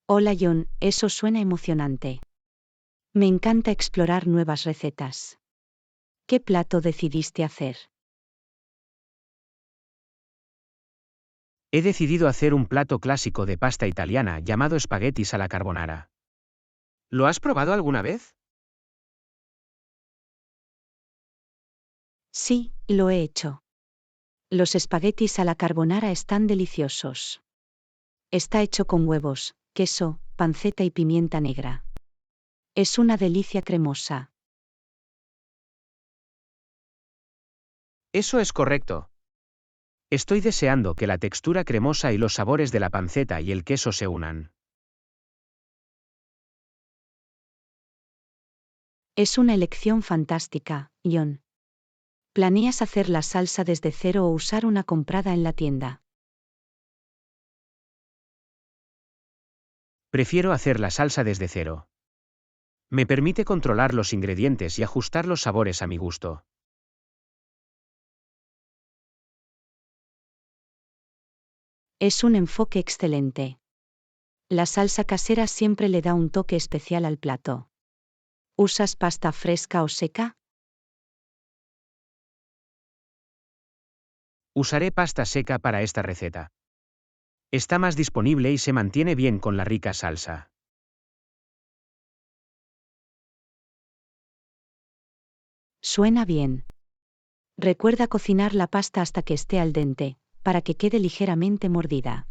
Hola John, eso suena emocionante. Me encanta explorar nuevas recetas. ¿Qué plato decidiste hacer? He decidido hacer un plato clásico de pasta italiana llamado espaguetis alla carbonara. ¿Lo has probado alguna vez? Sí, lo he hecho. Los espaguetis a la carbonara están deliciosos. Está hecho con huevos, queso, panceta y pimienta negra. Es una delicia cremosa. Eso es correcto. Estoy deseando que la textura cremosa y los sabores de la panceta y el queso se unan. Es una elección fantástica, John. ¿Planeas hacer la salsa desde cero o usar una comprada en la tienda? Prefiero hacer la salsa desde cero. Me permite controlar los ingredientes y ajustar los sabores a mi gusto. Es un enfoque excelente. La salsa casera siempre le da un toque especial al plato. ¿Usas pasta fresca o seca? Usaré pasta seca para esta receta. Está más disponible y se mantiene bien con la rica salsa. Suena bien. Recuerda cocinar la pasta hasta que esté al dente, para que quede ligeramente mordida.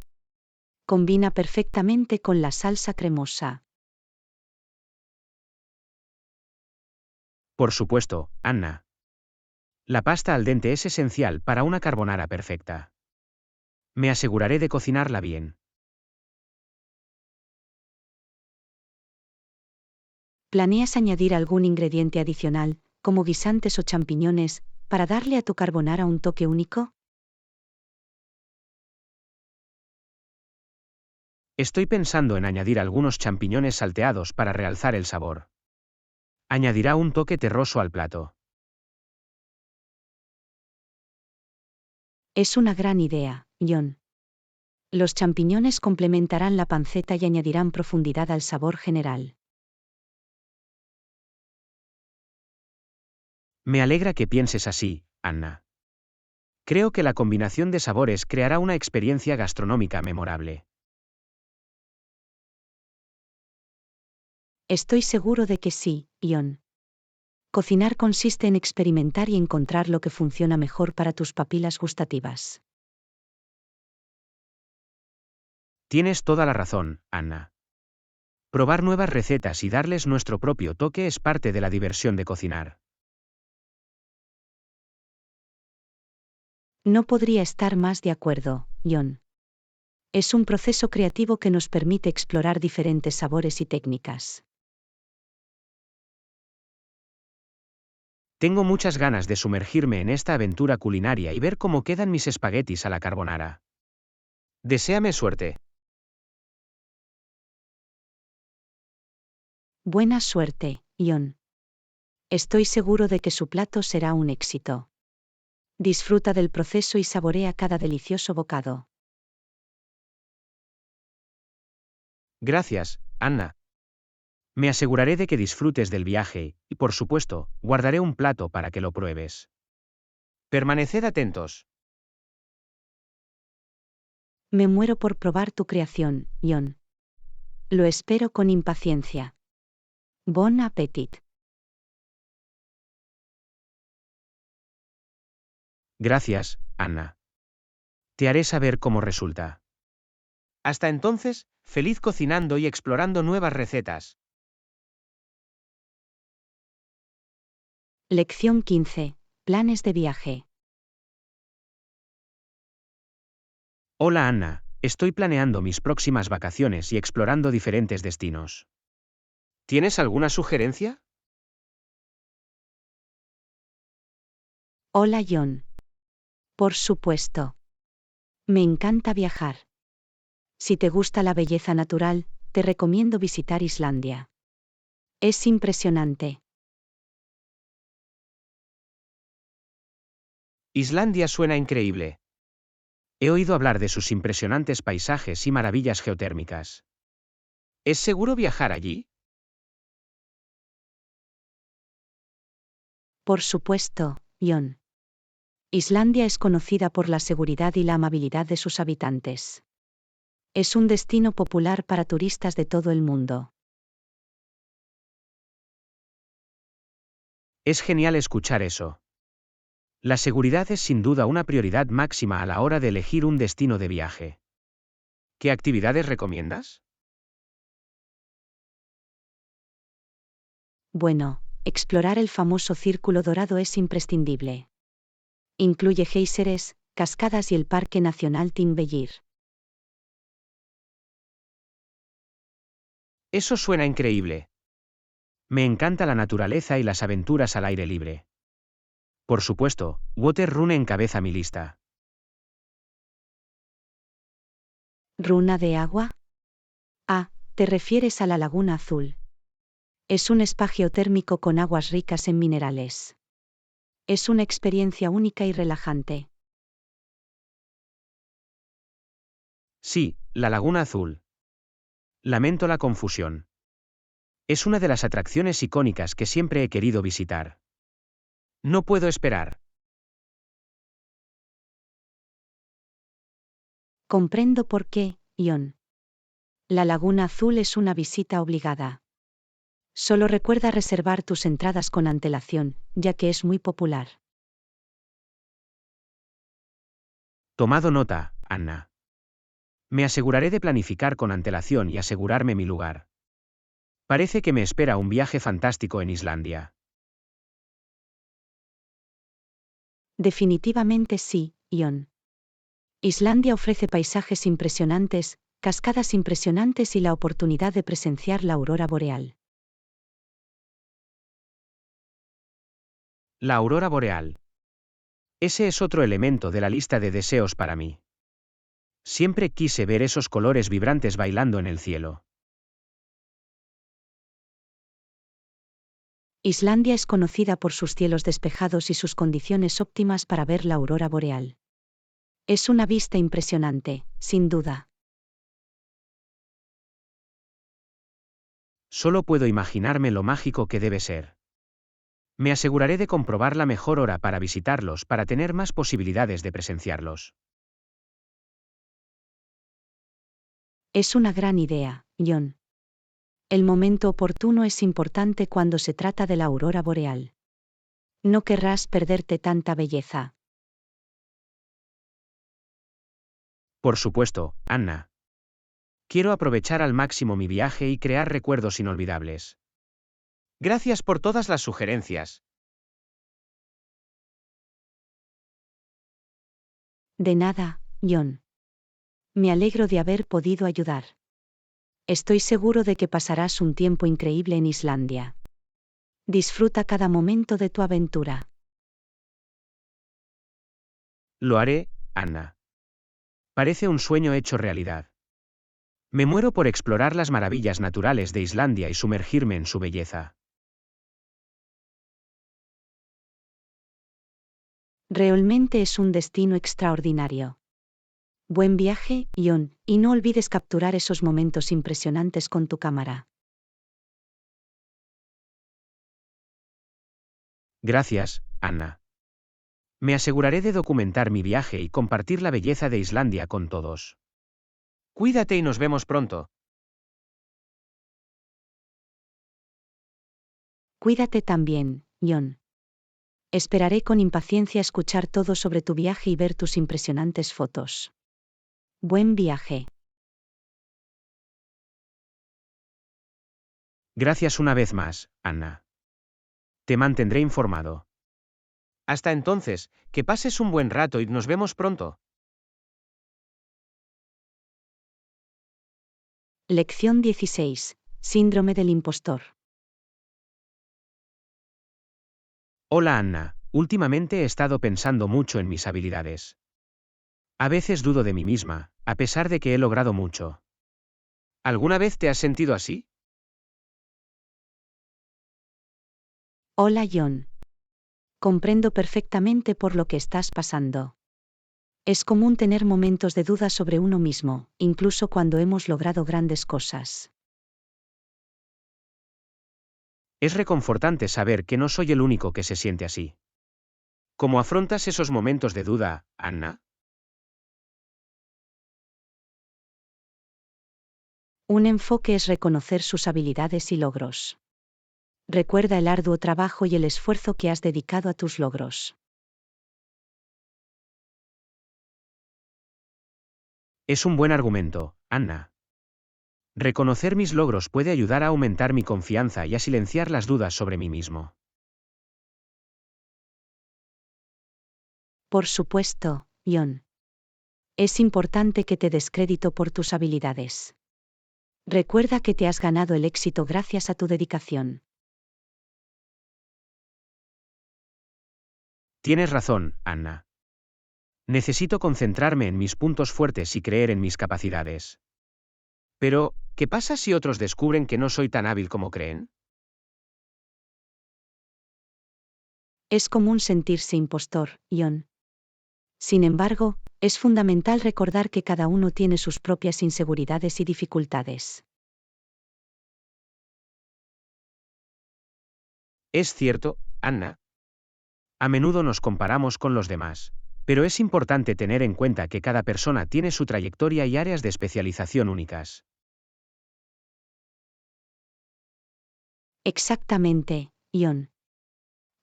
Combina perfectamente con la salsa cremosa. Por supuesto, Anna. La pasta al dente es esencial para una carbonara perfecta. Me aseguraré de cocinarla bien. ¿Planeas añadir algún ingrediente adicional, como guisantes o champiñones, para darle a tu carbonara un toque único? Estoy pensando en añadir algunos champiñones salteados para realzar el sabor. Añadirá un toque terroso al plato. Es una gran idea, John. Los champiñones complementarán la panceta y añadirán profundidad al sabor general. Me alegra que pienses así, Anna. Creo que la combinación de sabores creará una experiencia gastronómica memorable. Estoy seguro de que sí, John. Cocinar consiste en experimentar y encontrar lo que funciona mejor para tus papilas gustativas. Tienes toda la razón, Anna. Probar nuevas recetas y darles nuestro propio toque es parte de la diversión de cocinar. No podría estar más de acuerdo, John. Es un proceso creativo que nos permite explorar diferentes sabores y técnicas. Tengo muchas ganas de sumergirme en esta aventura culinaria y ver cómo quedan mis espaguetis a la carbonara. Deséame suerte. Buena suerte, John. Estoy seguro de que su plato será un éxito. Disfruta del proceso y saborea cada delicioso bocado. Gracias, Anna. Me aseguraré de que disfrutes del viaje, y por supuesto, guardaré un plato para que lo pruebes. Permaneced atentos. Me muero por probar tu creación, John. Lo espero con impaciencia. Bon appétit. Gracias, Anna. Te haré saber cómo resulta. Hasta entonces, feliz cocinando y explorando nuevas recetas. Lección 15. Planes de viaje. Hola Anna, estoy planeando mis próximas vacaciones y explorando diferentes destinos. ¿Tienes alguna sugerencia? Hola, John. Por supuesto. Me encanta viajar. Si te gusta la belleza natural, te recomiendo visitar Islandia. Es impresionante. Islandia suena increíble. He oído hablar de sus impresionantes paisajes y maravillas geotérmicas. ¿Es seguro viajar allí? Por supuesto, John. Islandia es conocida por la seguridad y la amabilidad de sus habitantes. Es un destino popular para turistas de todo el mundo. Es genial escuchar eso. La seguridad es sin duda una prioridad máxima a la hora de elegir un destino de viaje. ¿Qué actividades recomiendas? Bueno, explorar el famoso Círculo Dorado es imprescindible. Incluye géiseres, cascadas y el Parque Nacional Thingvellir. Eso suena increíble. Me encanta la naturaleza y las aventuras al aire libre. Por supuesto, Waterrune encabeza mi lista. ¿Runa de agua? Ah, te refieres a la Laguna Azul. Es un spa geotérmico con aguas ricas en minerales. Es una experiencia única y relajante. Sí, la Laguna Azul. Lamento la confusión. Es una de las atracciones icónicas que siempre he querido visitar. No puedo esperar. Comprendo por qué, John. La Laguna Azul es una visita obligada. Solo recuerda reservar tus entradas con antelación, ya que es muy popular. Tomado nota, Anna. Me aseguraré de planificar con antelación y asegurarme mi lugar. Parece que me espera un viaje fantástico en Islandia. Definitivamente sí, Jon. Islandia ofrece paisajes impresionantes, cascadas impresionantes y la oportunidad de presenciar la aurora boreal. La aurora boreal. Ese es otro elemento de la lista de deseos para mí. Siempre quise ver esos colores vibrantes bailando en el cielo. Islandia es conocida por sus cielos despejados y sus condiciones óptimas para ver la aurora boreal. Es una vista impresionante, sin duda. Solo puedo imaginarme lo mágico que debe ser. Me aseguraré de comprobar la mejor hora para visitarlos para tener más posibilidades de presenciarlos. Es una gran idea, Jon. El momento oportuno es importante cuando se trata de la aurora boreal. No querrás perderte tanta belleza. Por supuesto, Anna. Quiero aprovechar al máximo mi viaje y crear recuerdos inolvidables. Gracias por todas las sugerencias. De nada, Jon. Me alegro de haber podido ayudar. Estoy seguro de que pasarás un tiempo increíble en Islandia. Disfruta cada momento de tu aventura. Lo haré, Anna. Parece un sueño hecho realidad. Me muero por explorar las maravillas naturales de Islandia y sumergirme en su belleza. Realmente es un destino extraordinario. Buen viaje, Jon, y no olvides capturar esos momentos impresionantes con tu cámara. Gracias, Anna. Me aseguraré de documentar mi viaje y compartir la belleza de Islandia con todos. Cuídate y nos vemos pronto. Cuídate también, Jon. Esperaré con impaciencia escuchar todo sobre tu viaje y ver tus impresionantes fotos. Buen viaje. Gracias una vez más, Anna. Te mantendré informado. Hasta entonces, que pases un buen rato y nos vemos pronto. Lección 16. Síndrome del impostor. Hola Anna, últimamente he estado pensando mucho en mis habilidades. A veces dudo de mí misma, a pesar de que he logrado mucho. ¿Alguna vez te has sentido así? Hola, Jon. Comprendo perfectamente por lo que estás pasando. Es común tener momentos de duda sobre uno mismo, incluso cuando hemos logrado grandes cosas. Es reconfortante saber que no soy el único que se siente así. ¿Cómo afrontas esos momentos de duda, Anna? Un enfoque es reconocer sus habilidades y logros. Recuerda el arduo trabajo y el esfuerzo que has dedicado a tus logros. Es un buen argumento, Anna. Reconocer mis logros puede ayudar a aumentar mi confianza y a silenciar las dudas sobre mí mismo. Por supuesto, Jon. Es importante que te des crédito por tus habilidades. Recuerda que te has ganado el éxito gracias a tu dedicación. Tienes razón, Anna. Necesito concentrarme en mis puntos fuertes y creer en mis capacidades. Pero, ¿qué pasa si otros descubren que no soy tan hábil como creen? Es común sentirse impostor, Jon. Sin embargo, es fundamental recordar que cada uno tiene sus propias inseguridades y dificultades. Es cierto, Anna. A menudo nos comparamos con los demás, pero es importante tener en cuenta que cada persona tiene su trayectoria y áreas de especialización únicas. Exactamente, Jon.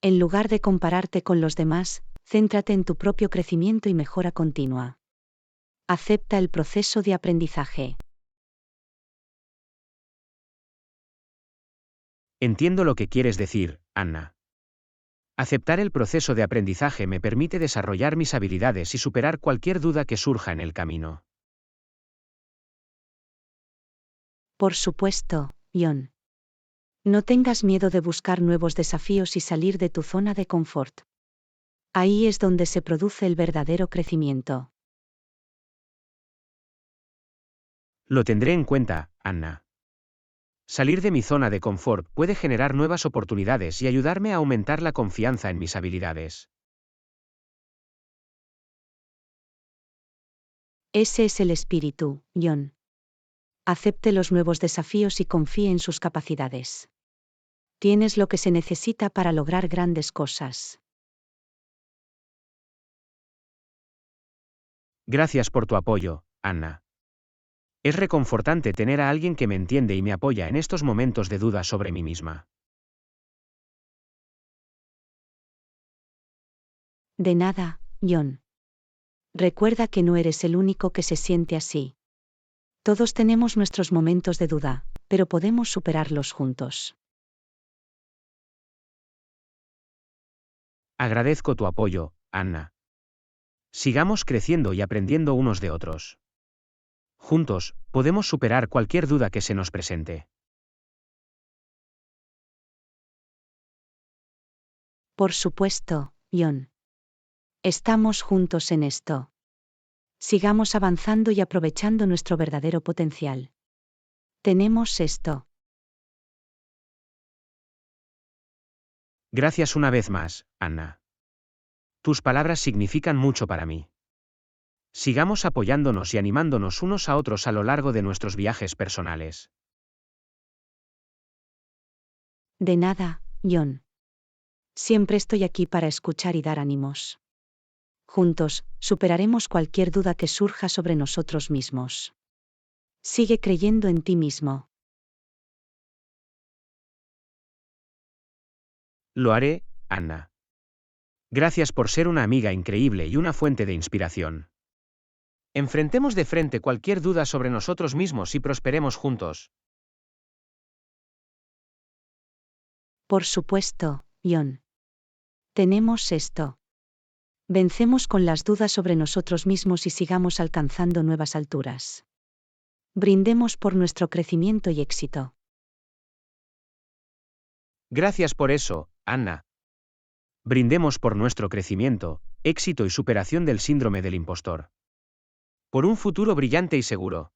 En lugar de compararte con los demás, céntrate en tu propio crecimiento y mejora continua. Acepta el proceso de aprendizaje. Entiendo lo que quieres decir, Anna. Aceptar el proceso de aprendizaje me permite desarrollar mis habilidades y superar cualquier duda que surja en el camino. Por supuesto, John. No tengas miedo de buscar nuevos desafíos y salir de tu zona de confort. Ahí es donde se produce el verdadero crecimiento. Lo tendré en cuenta, Anna. Salir de mi zona de confort puede generar nuevas oportunidades y ayudarme a aumentar la confianza en mis habilidades. Ese es el espíritu, John. Acepte los nuevos desafíos y confíe en sus capacidades. Tienes lo que se necesita para lograr grandes cosas. Gracias por tu apoyo, Anna. Es reconfortante tener a alguien que me entiende y me apoya en estos momentos de duda sobre mí misma. De nada, John. Recuerda que no eres el único que se siente así. Todos tenemos nuestros momentos de duda, pero podemos superarlos juntos. Agradezco tu apoyo, Anna. Sigamos creciendo y aprendiendo unos de otros. Juntos, podemos superar cualquier duda que se nos presente. Por supuesto, John. Estamos juntos en esto. Sigamos avanzando y aprovechando nuestro verdadero potencial. Tenemos esto. Gracias una vez más, Anna. Tus palabras significan mucho para mí. Sigamos apoyándonos y animándonos unos a otros a lo largo de nuestros viajes personales. De nada, John. Siempre estoy aquí para escuchar y dar ánimos. Juntos, superaremos cualquier duda que surja sobre nosotros mismos. Sigue creyendo en ti mismo. Lo haré, Anna. Gracias por ser una amiga increíble y una fuente de inspiración. Enfrentemos de frente cualquier duda sobre nosotros mismos y prosperemos juntos. Por supuesto, John. Tenemos esto. Vencemos con las dudas sobre nosotros mismos y sigamos alcanzando nuevas alturas. Brindemos por nuestro crecimiento y éxito. Gracias por eso, Anna. Brindemos por nuestro crecimiento, éxito y superación del síndrome del impostor. Por un futuro brillante y seguro.